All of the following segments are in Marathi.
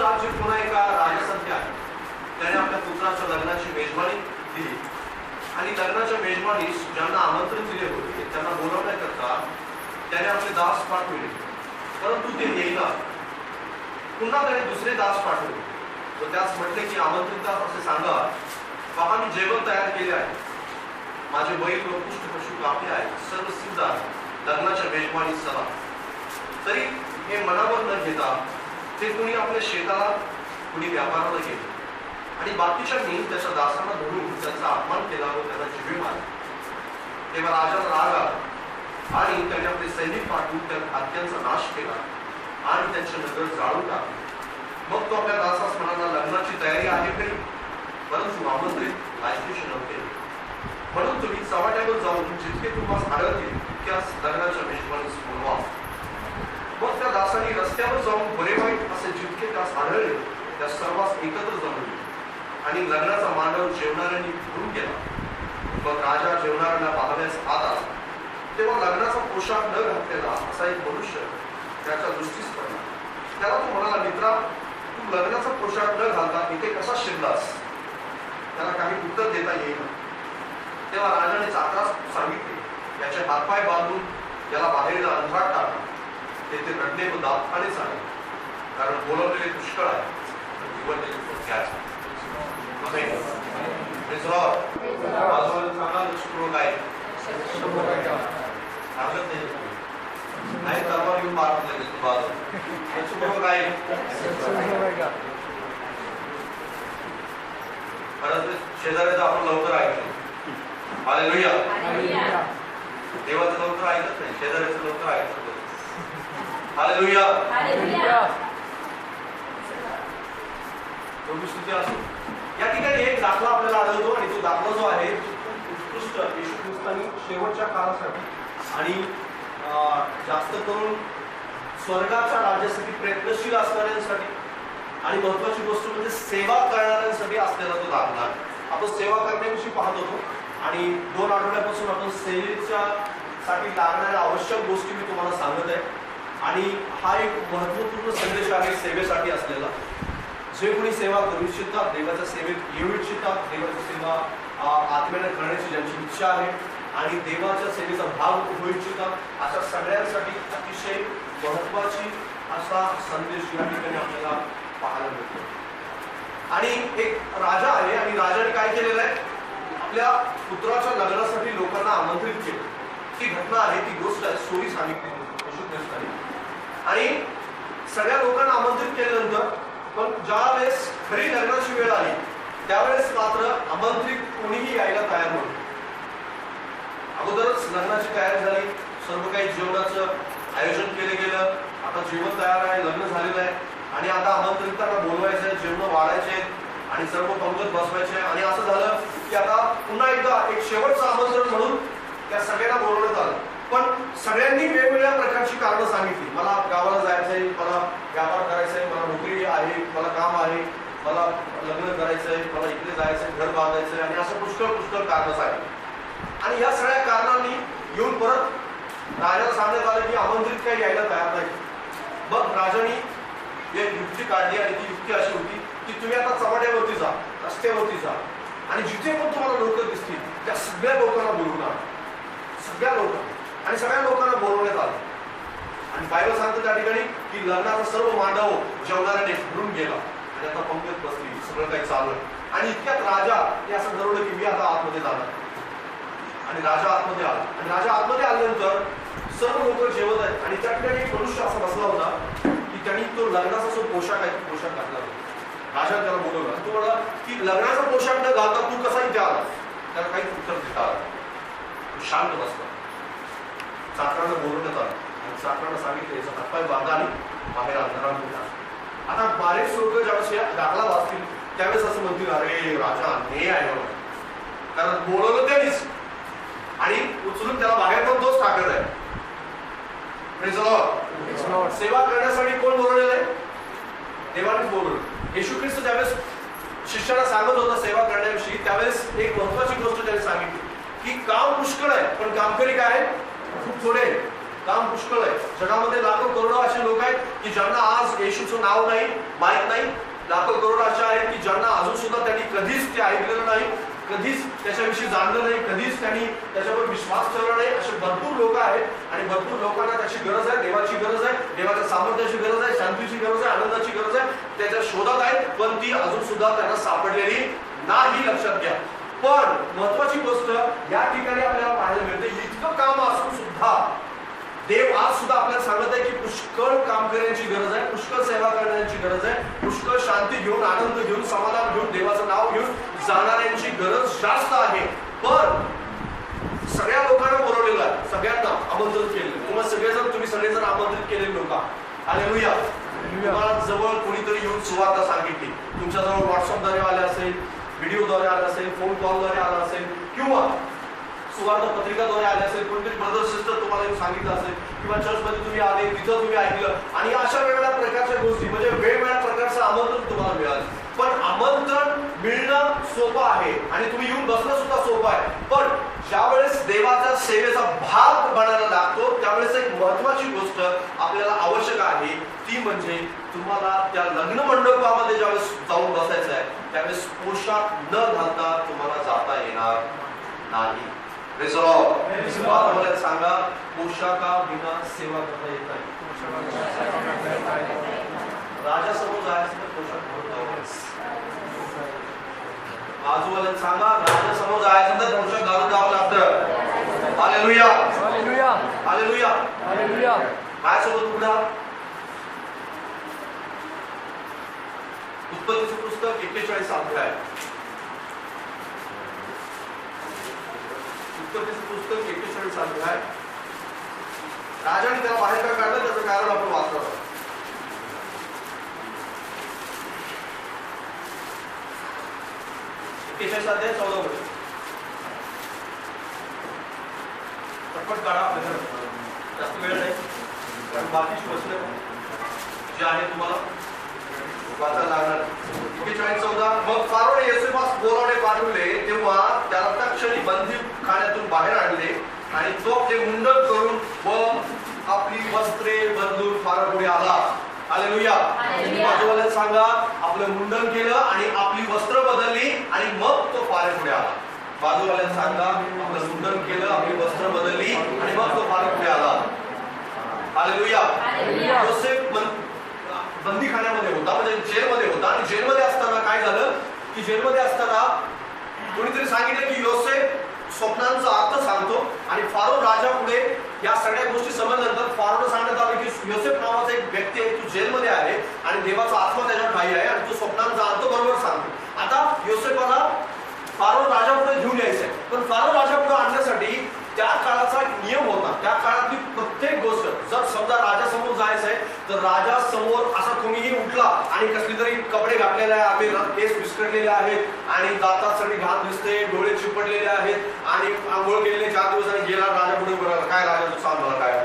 राज्य पुन्हा एका राजासारखे आहे. त्याने आपल्या पुत्राच्या लग्नाची मेजवानी दिली आणि लग्नाच्या मेजवानीस ज्यांना आमंत्रण दिले होते त्यांना बोलवण्याकरता त्याने आपले दास पाठवले, परंतु ते येईना. पुन्हा त्याने दुसरे दास पाठवले व त्यास म्हटले की आमंत्रितास असे सांगा, पहा मी जेवण तयार केले आहे, माझे बैल व पुष्ट पशु कापले आहेत, सर्व सिद्ध आहे, लग्नाच्या मेजवानीस चला. तरी हे मनावर न घेता ते कुणी आपल्या शेताला, कुणी व्यापाराला गेले आणि बाकीच्यांनी त्याच्या दासांना धरून त्यांचा अपमान केला व त्यांना जिवे मारले. तेव्हा राजाला राग आला आणि त्याने आपले सैनिक पाठवून त्या खाद्यांचा नाश केला आणि त्यांचे नगर जाळून टाकले. मग तो आपल्या दासास म्हणाला, लग्नाची तयारी आहे तरी, परंतु आमंत्रित लायकीचे नव्हते, म्हणून तुम्ही चव्हाट्यावर जाऊन जितके तुम्हाला आढळतील त्यास लग्नाच्या मेजवानीस बोलवा. मग त्या दासांनी रस्त्यावर जाऊन बरे वाईट असे जितके त्यास आढळले त्या सर्वांस एकत्र जमवले आणि लग्नाचा मांडव जेवणाऱ्यांनी भरून गेला. मग राजा जेवणाऱ्यांना पाहण्यास आत आला, तेव्हा लग्नाचा पोशाख न घातलेला असा एक मनुष्य त्याच्या दृष्टीस पडला. त्याला तो म्हणाला, मित्रा, तू लग्नाचा पोशाख न घालता इथे कसा शिरलास? त्याला काही उत्तर देता येईल. तेव्हा राजाने चाकरास सांगितले, याचे हातपाय बांधून याला बाहेरला अंधारात टाका. तेथे रडणे व दातखाने चालले, कारण बोलवलेले पुष्कळ आहे, निवडलेले थोडके आहे. शेजाऱ्याचं आपण लवकर ऐकलं, हालेलुया. देवाचं लवकर ऐकत नाही, शेजाऱ्याचं लवकर ऐकत. हालेलुया. या ठिकाणी एक दाखला आपल्याला आढळतो आणि तो दाखला जो आहे उत्कृष्ट येशू ख्रिस्तानी शेवटच्या काळासाठी आणि जास्त करून स्वर्गाच्या राज्यासाठी प्रयत्नशील असणाऱ्यांसाठी आणि महत्वाची गोष्ट म्हणजे सेवा करणाऱ्यांसाठी असलेला तो दाखला. आपण सेवा करण्याविषयी पाहत होतो आणि 2 आठवड्यापासून आपण सेवेच्या साठी लागणाऱ्या आवश्यक गोष्टी मी तुम्हाला सांगत आहे आणि हा एक महत्वपूर्ण संदेश आहे सेवेसाठी असलेला. जे कोणी सेवा करू इच्छितात, देवाच्या सेवेत येऊ इच्छितात, देवाची सेवा आत्म्याने करण्याची ज्यांची इच्छा आहे आणि देवाच्या सेवेचा भाग होऊ इच्छितात, अशा सगळ्यांसाठी अतिशय महत्वाची असा संदेश या ठिकाणी आपल्याला पाहायला मिळतो. आणि एक राजा आहे आणि राजाने काय केलेलं आहे, आपल्या पुत्राच्या लग्नासाठी लोकांना आमंत्रित केलं. ती घटना आहे, ती गोष्ट आहे, स्टोरी सांगितली आणि सगळ्या लोकांना आमंत्रित केल्यानंतर पण ज्या वेळेस खरी लग्नाची वेळ आली त्यावेळेस मात्र आमंत्रित कोणीही यायला तयार नव्हते. अगोदरच लग्नाची तयारी झाली, सर्व काही जेवणाचं आयोजन केलं गेलं, आता जेवण तयार आहे, लग्न झालेलं आहे आणि आता आमंत्रितांना बोलवायचं आहे, जेवण वाढायचे आणि सर्व पंगत बसवायचे. आणि असं झालं की आता पुन्हा एकदा एक शेवटचं आमंत्रण म्हणून त्या सगळ्यांना बोलवण्यात आलं. पण सगळ्यांनी वेगवेगळ्या प्रकारची कारणं सांगितली. मला गावाला जायचंय, मला व्यापार करायचंय, मला नोकरी आहे, मला काम आहे, मला लग्न करायचंय, मला इकडे जायचंय, घर बांधायचंय आणि असं पुष्कळ कारणं सांगितली. आणि या सगळ्या कारणांनी येऊन परत राजाला सांगण्यात आलं की आमंत्रित काही यायला तयार नाही. मग राजाने एक युक्ती काढली आणि ती युक्ती अशी होती की तुम्ही आता चव्हाट्यावरती जा, रस्त्यावरती जा आणि जिथे पण तुम्हाला लोक दिसतील त्या सगळ्या लोकांना बोलवून आणा, सगळ्या लोकांना. आणि सगळ्या लोकांना बोलवण्यात आलं आणि बायबल सांगतं त्या ठिकाणी की लग्नाचा सर्व मांडव जेवणाऱ्याने भरून गेला आणि आता पंगत बसली, सगळं काही चालू आहे. आणि इतक्यात राजा हे असं ठरवलं की मी आता आतमध्ये जाणार आणि राजा आतमध्ये आला. आणि राजा आतमध्ये आल्यानंतर सर्व लोक जेवत आहेत आणि त्या ठिकाणी एक मनुष्य असा बसला होता की त्यांनी तो लग्नाचा जो पोशाख आहे तो पोशाख घातला होता. राजा त्याला बोलवला, तो म्हणाला की लग्नाचा पोशाख न घालता तू कसा इथे आला? त्याला काहीच उत्तर देता आलं. शांत बसला. चाकरांना बोलवण्यात आलं आणि चाकरांना सांगितलं याचा हातपाय बांधा आणि बाहेर अंधारात उठा. आता बरेच लोक ज्यावेळेस दाखला वाचतील त्यावेळेस असं म्हणतील, अरे राजा अन्याय आहे म्हणून, कारण बोलवलं त्यांनीच आणि उचलून त्याला बाहेर पण तोच टाकत आहे. सेवा करण्यासाठी कोण बोलवलेलं आहे? देवानेच बोलवलं. येशू ख्रिस्त ज्यावेळेस शिष्याला सांगत होता सेवा करण्याविषयी त्यावेळेस एक महत्वाची गोष्ट त्याने सांगितली की काम पुष्कळ आहे पण कामकरी काय आहे? खूप थोडे. काम पुष्कळ आहे. जगामध्ये लाखो करोडो असे लोक आहेत की ज्यांना आज येशूचं नाव नाही माहित नाही. लाखो करोड असे आहेत की ज्यांना अजून सुद्धा त्यांनी कधीच ते ऐकलेलं नाही, कधीच त्याच्याविषयी जाणलं नाही, कधीच त्यांनी त्याच्यावर विश्वास ठेवला नाही. असे भरपूर लोक आहेत आणि भरपूर लोकांना त्याची गरज आहे, देवाची गरज आहे, देवाच्या सामर्थ्याची गरज आहे, शांतीची गरज आहे, आनंदाची गरज आहे. त्याच्या शोधात आहेत पण ती अजून सुद्धा त्यांना सापडलेली नाही. लक्षात घ्या. पण महत्वाची गोष्ट या ठिकाणी आपल्याला पाहायला मिळते, इतकं काम असून सुद्धा देव आज सुद्धा आपल्याला सांगत आहे की पुष्कळ काम करण्याची गरज आहे, पुष्कळ सेवा करण्याची गरज आहे, पुष्कळ शांती घेऊन, आनंद घेऊन, समाधान घेऊन, देवाचं नाव घेऊन जाणाऱ्यांची गरज जास्त आहे. पण सगळ्या लोकांना बोलवलेलं आहे, सगळ्यांना आमंत्रित केलेलं. तुम्ही सगळेजण आमंत्रित केलेले लोक. हालेलुया. तुम्हाला जवळ कोणीतरी येऊन सुवार्ता सांगितली, तुमच्याजवळ व्हॉट्सअपद्वारे आले असेल, व्हिडिओद्वारे आला असेल, फोन कॉलद्वारे आला असेल किंवा सुवार्ता पत्रिकाद्वारे आले असेल, कोणतरी ब्रदर सिस्टर तुम्हाला सांगितलं असेल किंवा चर्चमध्ये तुम्ही आले, तिथं तुम्ही ऐकलं आणि अशा वेगवेगळ्या प्रकारच्या गोष्टी म्हणजे वेगवेगळ्या प्रकारचं आमंत्रण तुम्हाला मिळालं. पण आमंत्रण मिळणं सोपं आहे आणि तुम्ही येऊन बसणं सुद्धा सोपं आहे. पण ज्यावेळेस देवाच्या सेवेचा भाग बनायला लागतो त्यावेळेस एक महत्वाची गोष्ट आपल्याला आवश्यक आहे, ती म्हणजे तुम्हाला त्या लग्न मंडपामध्ये ज्यावेळेस जाऊन बसायचं आहे त्यावेळेस पोशाख न घालता तुम्हाला जाता येणार नाही. सांगा, पोशाखा विना सेवा करता येत नाही. राजासमोर जायचं तर पोशाख घालून जावं. बाजूवाल्याला सांगा, राजासमोर जायचं तर पोशाख घालून जावं लागतं. Hallelujah, hallelujah, hallelujah, hallelujah. काय सोबत पुढे उत्पत्तीचं पुस्तक 41 अध्याय. उत्पत्तीचं पुस्तक 41 अध्याय. राजाने त्याला बाहेर का काढलं त्याचं कारण आपण वाचलं. 41 अध्याय 14 मध्ये पटपट काढा, आपल्याला जास्त वेळ नाही कारण बाकीची वचनं जे आहे तुम्हाला वाचायला लागणार. 41:14. मग फारोने योसेफास बोलावणे पाठवले तेव्हा त्याला तत्क्षणी बंदी खाण्यातून बाहेर आणले आणि तो ते मुंडन करून व आपली वस्त्रे बदलून फारोपुढे आला. हालेलुया. बाजूवाल्याला सांगा, आपलं मुंडन केलं आणि आपली वस्त्र बदलली आणि मग तो फारोपुढे आला. बाजूवाल्याला सांगा, आपलं मुंडन केलं, आपली वस्त्र बदलली आणि मग तो फारोपुढे आला. हालेलुया. योसेफ बंदीखान्यामध्ये होता, म्हणजे जेलमध्ये होता आणि जेलमध्ये असताना काय झालं की जेलमध्ये असताना कोणीतरी सांगितलं की योसेफ स्वप्नांचा अर्थ सांगतो आणि फारो राजा पुढे या सगळ्या गोष्टी समजल्यानंतर फारोला सांगण्यात आलं की योसेफ नावाचा एक व्यक्ती आहे, तू जेलमध्ये आहे आणि देवाचा आत्मा त्याच्यावर ठाई आहे आणि तू स्वप्नांचा अर्थ बरोबर सांगतो. आता योसेफाला फारो राजा पुढे घेऊन यायचंय, पण फारो राजा पुढे आणण्यासाठी त्या काळाचा नियम होता. त्या काळातली प्रत्येक गोष्ट जर समजा राजासमोर जायचंय तर राजा समोर असा कोणीही उठला आणि कसली तरी कपडे घातलेले आहे, आपले केस विस्कटलेले आहेत आणि दातात सगळी घाण दिसते, डोळे चिपटलेले आहेत आणि आंघोळ केलेले 4 दिवस आणि गेला राजा पुढे बोलायला, काय राजा तू सांग मला काय.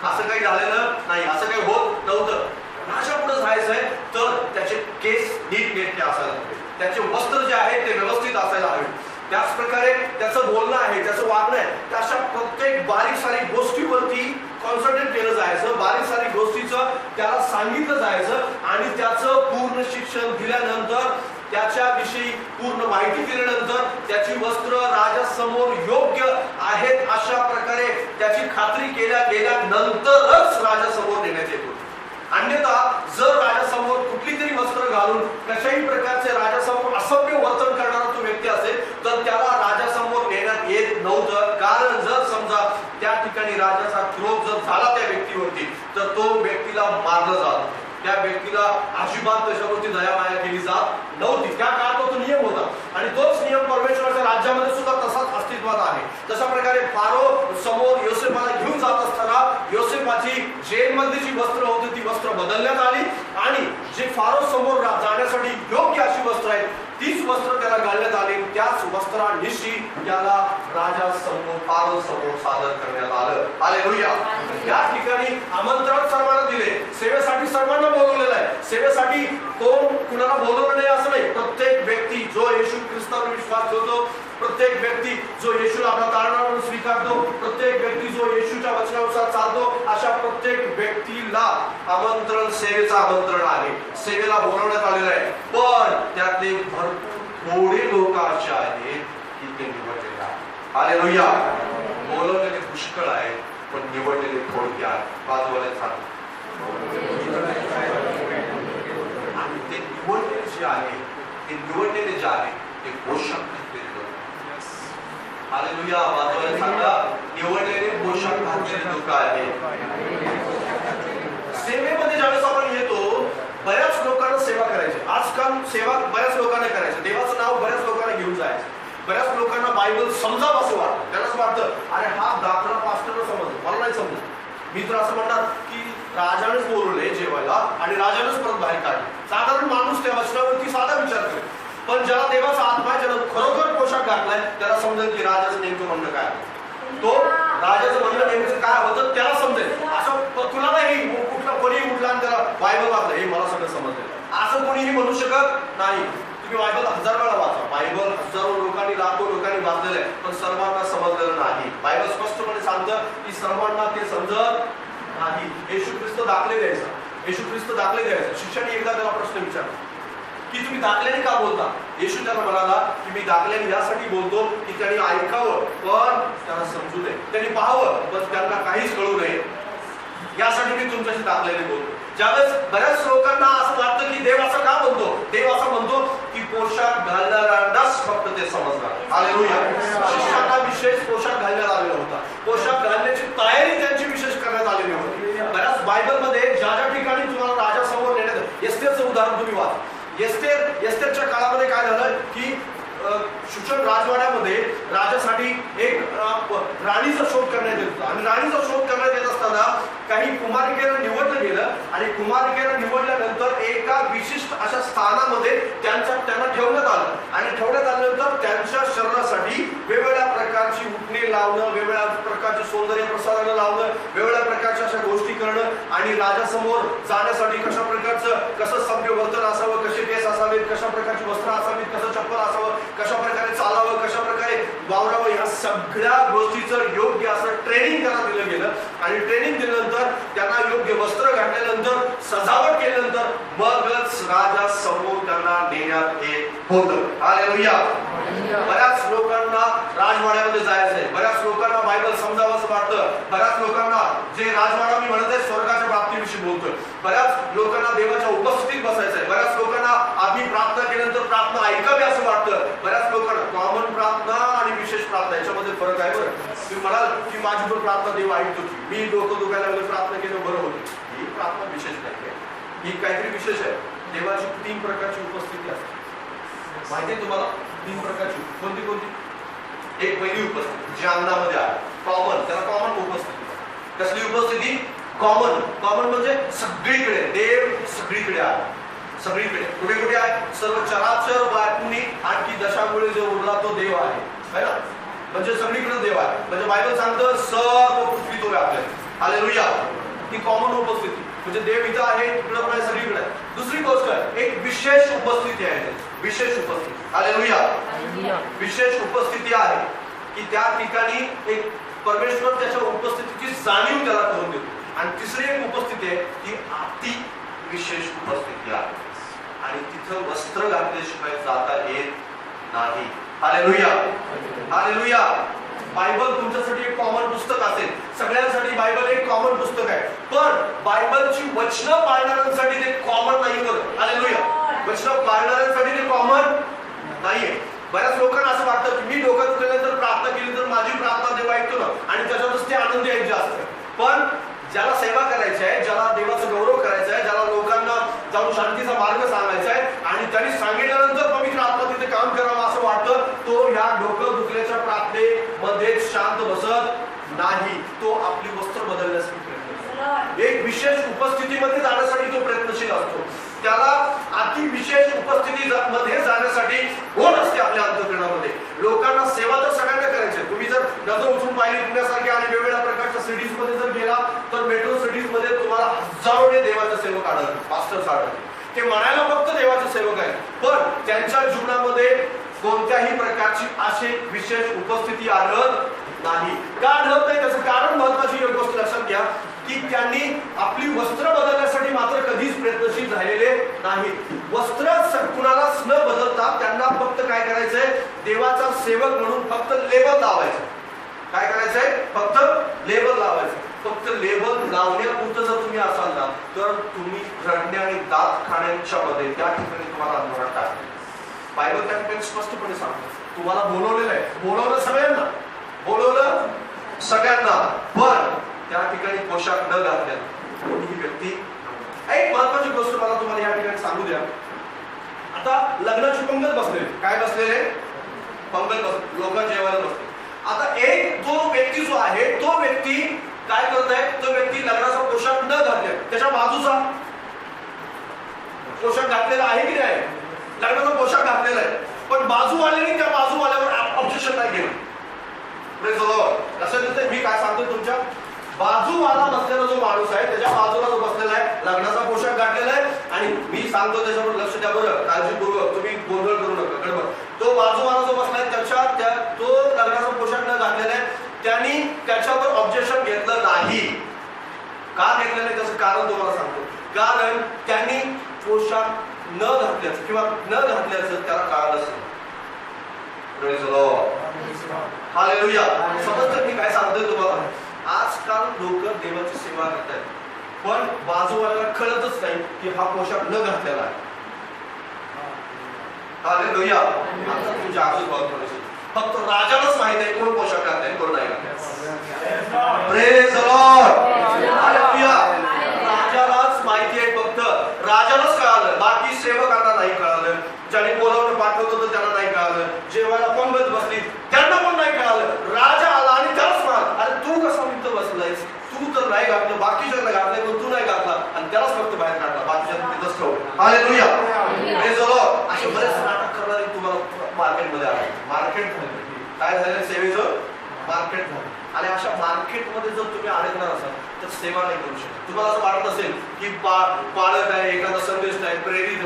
असं काही झालेलं नाही, असं काही होत नव्हतं. राजा पुढे जायचंय तर त्याचे केस नीटनेटके असायला हवे, त्याचे वस्त्र जे आहे ते व्यवस्थित असायला हवे, त्याच प्रकारे त्याचं बोलणं आहे, त्याचं वागणं आहे, अशा प्रत्येक बारीक सारीक गोष्टीवरती कॉन्सन्ट्रेट केलं जायचं, बारीक सारीक गोष्टीचं त्याला सांगितलं जायचं आणि त्याचं पूर्ण शिक्षण दिल्यानंतर, त्याच्याविषयी पूर्ण माहिती दिल्यानंतर त्याची वस्त्र राजासमोर योग्य आहेत अशा प्रकारे त्याची खात्री केल्या गेल्यानंतरच राजासमोर नेण्यात येतो. अन्यथा जर राजासमोर कुठली तरी वस्त्र घालून कशाही प्रकारचे राजासमोर असभ्य वर्तन करणारा तो व्यक्ती असेल तर त्याला राजासमोर नेण्यात येत नव्हतं. कारण जर समजा त्या ठिकाणी राजाचा क्रोध जर झाला त्या व्यक्तीवरती तर तो व्यक्तीला मारलं जात, त्या व्यक्तीला अजिबात त्याच्यावरती दयामाया केली जात नव्हती. त्या काळात तो नियम होता आणि तोच नियम परमेश्वराच्या राज्यामध्ये सुद्धा तसाच अस्तित्वात आहे. तशा प्रकारे फारो समोर योसेफाला घेऊन जात असताना योसेफाची जेलमधली जी वस्त्र होती ती वस्त्र बदलण्यात आली आणि जे फारो समोर जाण्यासाठी योग्य अशी वस्त्र आहेत तीच वस्त्र त्याला घालण्यात आली. त्याच वस्त्रांनिशी त्याला राजा समोर फारो समोर सादर करण्यात आलं. हालेलुया. या ठिकाणी आमंत्रण सर्वांना दिले, सेवेसाठी सर्वांना बोलवलेलं आहे. सेवेसाठी कोण कुणाला बोलवलं नाही असं नाही. प्रत्येक व्यक्ती जो येशू ख्रिस्तावर विश्वास ठेवतो, प्रत्येक व्यक्ती जो येशूला आपला तारणा म्हणून स्वीकारतो, प्रत्येक व्यक्ती जो येशूच्या वचनानुसार चालतो पाहतो अशा प्रत्येक व्यक्तीला आमंत्रण, सेवेचं आमंत्रण आहे, सेवेला बोलवण्यात आलेलं आहे. पण त्यातले भरपूर थोडे लोक असे आहेत की ते निवडलेले आहेत. हालेलुया. बोलवलेले पुष्कळ आहेत पण निवडलेले थोडके आहेत. बाजूवाले सांग. आणि ते निवडलेले जे आहे, ते निवडलेले जे आहे ते पोषक घातलेले लोक. हालेलुया. बाजूवाले सांगा, निवडलेले पोषक घातलेले लोक आहेत. सेवेमध्ये ज्यावेळेस आपण येतो, बऱ्याच लोकांना सेवा करायची. आजकाल सेवा बऱ्याच लोकांना करायचं, देवाचं नाव बऱ्याच लोकांना घेऊन जायचं. बऱ्याच लोकांना बायबल समजावं असं वाटतं. त्यांना असं वाटतं, अरे हा दाखला पास्टरला समजतो, मला नाही समजत. मी तर असं म्हणणार की राजानेच बोलवले जेवायला आणि राजानेच परत बाहेर काढले. साधारण माणूस त्या वचनावरती साधा विचार करेल, पण ज्याला देवाचा आत्मा आहे, ज्याला खरोखर पोशाख घातलाय, त्याला समजेल की राजाचं नेमकं म्हणणं काय, तो राजाचं म्हणणं नेमकं काय होतं त्याला समजेल. असं तुला नाही कुठला कोणी उठला आणि त्याला बायबल वाचलं, हे मला सगळं समजलं असं कोणीही म्हणू शकत नाही. तुम्ही बायबल 1000 वेळा वाचा, बायबल हजारो लोकांनी, लाखो लोकांनी वाचलेलं आहे, पण सर्वांना समजलेलं नाही. बायबल स्पष्टपणे सांगतं की सर्वांना ते समजत नाही. येशू ख्रिस्त दाखले द्यायचा, येशू ख्रिस्त दाखले द्यायचा. शिष्याने एकदा त्याला प्रश्न विचारला की तुम्ही दाखल्याने का बोलता? येशू त्याला म्हणाला की मी दाखल्याने यासाठी बोलतो की त्यांनी ऐकावं पण त्यांना समजू नये, त्यांनी पाहावं पण त्यांना काहीच कळू नये, यासाठी मी तुमच्याशी दाखल्याने बोलतो. ज्यावेळेस बऱ्याच लोकांना असं वाटतं की देव असं का म्हणतो, देव असं म्हणतो की पोशाख घालणाऱ्यांनाच फक्त ते समजणार. हालेलुया. शिष्यांना विशेष पोशाख घालण्यात आलेला होता, पोशाख घालण्याची तयारी त्यांची विशेष करण्यात आलेली होती. बऱ्याच बायबलमध्ये ज्या ज्या ठिकाणी तुम्हाला राजासमोर नेण्यात, एस्तेरचं उदाहरण तुम्ही वाचा. एस्तेरच्या काळामध्ये काय झालं की शुशन राजवाड्यामध्ये राजासाठी एक राणीचा शोध करण्यात येत होता आणि राणीचा शोध करण्यात येत असताना काही कुमारिकेला निवडलं गेलं आणि कुमारिकेला निवडल्यानंतर एका विशिष्ट अशा स्थानामध्ये त्यांना ठेवण्यात आलं आणि ठेवण्यात आल्यानंतर त्यांच्या शरीरासाठी वेगवेगळ्या प्रकारची उठणे लावणं, वेगवेगळ्या प्रकारचे सौंदर्य प्रसाधनं लावणं, वेगवेगळ्या प्रकारच्या अशा गोष्टी करणं आणि राजासमोर जाण्यासाठी कशा प्रकारचं कसं सभ्य वर्तन असावं, कसे केस असावेत, कशा प्रकारची वस्त्र असावीत, कसं चप्पल असावं, कशा प्रकारे चालावं, कशा प्रकारे वावरावं, या सगळ्या गोष्टीचं योग्य असं ट्रेनिंग त्यांना दिलं गेलं आणि ट्रेनिंग दिल्यानंतर त्यांना योग्य वस्त्र घातल्यानंतर, सजावट केल्यानंतर मगच राजा समोर त्यांना नेण्यात येत होतं. हालेलुया. बऱ्याच लोकांना राजवाड्यामध्ये जायचं आहे, बऱ्याच लोकांना बायबल समजावं असं वाटतं, बऱ्याच लोकांना जे राजवाडा मी म्हणत आहे स्वर्गाच्या प्राप्तीविषयी बोलतोय, बऱ्याच लोकांना देवाच्या उपस्थितीत बसायचं आहे, बऱ्याच लोकांना आधी प्रार्थना केल्यानंतर प्रार्थना ऐकावी असं वाटतं, बऱ्याच लोकांना कॉमन प्रार्थना आणि विशेष प्रार्थना याच्यामध्ये फरक आहे. बरं, तुम्ही म्हणाल की माझी पण प्रार्थना देव ऐकतो की मी डोकं दुखायला वगैरे प्रार्थना केलं बरं होतं, ही प्रार्थना विशेष नाही, ही काहीतरी विशेष आहे. देवाची 3 प्रकारची उपस्थिती असते, माहिती आहे तुम्हाला? 3 प्रकारची. कोणती कोणती? एक पहिली उपस्थिती जी अंगामध्ये आहे, कॉमन, त्याला कॉमन उपस्थिती. कसली उपस्थिती? कॉमन. कॉमन म्हणजे सगळीकडे देव सगळीकडे आहे, सगळीकडे. कुठे कुठे आहे? सर्व चराचर वाटणी आणखी दशामुळे जो उरला तो देव आहे ना, म्हणजे सगळीकडे देव आहे. म्हणजे बायबल सांगतं सर्व पृथ्वी तो व्यापलाय. हालेलुया. ती कॉमन उपस्थिती म्हणजे देव इथं आहे, तिकडे पण आहे, सगळीकडे. दुसरी गोष्ट एक विशेष उपस्थिती आहे, विशेष उपस्थिती. हालेलुया. विशेष उपस्थिती आहे की त्या ठिकाणी एक परमेश्वर त्याच्या उपस्थितीची जाणीव त्याला करून देतो. आणि तिसरी एक उपस्थिती आहे ती अति विशेष उपस्थिती आहे आणि तिथं वस्त्र घातल्याशिवाय जाता येत नाही. हालेलुया. हालेलुया. बायबल तुमच्यासाठी एक कॉमन पुस्तक असेल, सगळ्यांसाठी बायबल एक कॉमन पुस्तक आहे, पण बायबलची वचनं पाळणाऱ्यांसाठी ते कॉमन नाही. बरं, हालेलुया. वचनं पाळणाऱ्यांसाठी ते कॉमन नाहीये. बऱ्याच लोकांना असं वाटतं की मी डोकं दुखल्यानंतर प्रार्थना केली तर माझी प्रार्थना देव ऐकतो ना आणि त्याच्यातच ते आनंदी आहेत जास्त. पण ज्याला सेवा करायची आहे, ज्याला देवाचा गौरव करायचा आहे, ज्याला लोकांना जाऊन शांतीचा मार्ग सांगायचा आहे आणि त्यांनी सांगितल्यानंतर पवित्र आत्मा तिथे काम करावं असं वाटतं, तो ह्या डोकं दुखल्याच्या प्रार्थनेमध्येच शांत बसत नाही. तो आपली वस्त्र बदलण्यासाठी प्रयत्न करतो, एक विशेष उपस्थितीमध्ये जाण्यासाठी तो प्रयत्नशील असतो. त्याला अति विशेष उपस्थिती मध्ये जाण्यासाठी होत असते आपल्या अंतःकरणामध्ये. लोकांना सेवा तर सगळ्यांना करायची. तुम्ही जर नजर उचलून पाहिली पुण्यासारख्या आणि वेगवेगळ्या प्रकारच्या सिटीज मध्ये जर गेला तर मेट्रो सिटीज मध्ये तुम्हाला हजारोने देवाचे सेवक आढळतील, पास्टर्स आढळतील. ते म्हणायला फक्त देवाचे सेवक आहेत, पण त्यांच्या जीवनामध्ये कोणत्याही प्रकारची अशी विशेष उपस्थिती आढळत नाही. का आढळत नाही त्याचं कारण महत्वाची एक गोष्ट लक्षात घ्या. की त्यांनी आपली वस्त्र बदलण्यासाठी मात्र कधीच प्रयत्नशील झालेले नाही. वस्त्र कुणालाच न बदलता त्यांना फक्त काय करायचंय, देवाचा सेवक म्हणून फक्त लेबल लावायचं. काय करायचंय, फक्त लेबल लावायचं. फक्त लेबल लावण्यापुरतं जर तुम्ही असाल ना, तर तुम्ही रडणे आणि दात खाण्याच्या मध्ये त्या ठिकाणी तुम्हाला अनुभव टाकते. बायबल त्या ठिकाणी स्पष्टपणे सांगतो, तुम्हाला बोलवलेलं आहे, बोलवलं सगळ्यांना, बोलवलं सगळ्यांना, पण त्या ठिकाणी पोशाख न घातलेला कोणीही व्यक्ती. एक महत्वाची गोष्ट मला तुम्हाला या ठिकाणी सांगू द्या. आता लग्नाची पंगत बसलेली, काय बसलेले, पंगत बसले, लोक जेवायला बसले. आता एक जो व्यक्ती जो आहे, तो व्यक्ती काय करत आहे, तो व्यक्ती लग्नाचा पोशाख न घातले, त्याच्या बाजूचा पोशाख घातलेला आहे की नाही, लग्नाचा पोशाख घातलेला आहे, पण बाजूवाल्याने त्या बाजूवाल्यावर ऑब्जेक्शन नाही केलं. कसं दिसतंय, मी काय सांगतोय, तुमच्या बाजूवाला बसलेला जो माणूस आहे, त्याच्या बाजूला जो बसलेला आहे, लग्नाचा पोशाख घातलेला आहे, आणि मी सांगतो त्याच्यावर लक्ष द्या बरं, काळजीपूर्वक, तुम्ही गोंधळ करू नका, गडबड. तो बाजूवाला जो बसलाय तो लग्नाचा पोशाख न घातलेला आहे, त्यांनी त्याच्यावर ऑब्जेक्शन घेतलं नाही. का घेतलं नाही त्याचं कारण तुम्हाला सांगतो. कारण त्यांनी पोशाख न घातल्याचं किंवा न घातल्याचं त्याला कळालंच नाही. हालेलुया. समजतं मी काय सांगतोय तुम्हाला. आजकाल लोक देवाची सेवा करतात, पण बाजूवाल्याला कळतच नाही की हा पोशाख न घातलेला आहे. हालेलुया. आता तुमच्या आजूबाजूला फक्त राजालाच माहित आहे कोण पोशाख घातलाय, कोण नाही घातलाय. Praise the Lord. हालेलुया. राजालाच माहिती आहे, फक्त राजालाच कळालं, बाकी सेवकांना नाही कळालं. ज्याने बोलावून पाठवत होतं त्याला नाही कळालं, जेवायला पंगत बसली त्यांना पण नाही कळालं. राजा आला आणि त्यालाच म्हणाला, अरे तू कसा इथं बसलायस, तू तर नाही घातलं, बाकीच्यांना घातलंय पण तू नाही घातला, आणि त्यालाच फक्त बाहेर काढला, बाकीच्यांना तिथंच ठेवलं. हालेलुया. Praise the Lord. असे बरेच नाटक करणारे तुम्हाला मार्केटमध्ये आले. मार्केट काय झालं, सेवेचं मार्केट झालं. आणि अशा मार्केटमध्ये जर तुम्ही अडकणार असाल तर सेवा नाही करू शकत. तुम्हाला असं वाटत असेल की पालक आहे, एखादा संदेश आहे,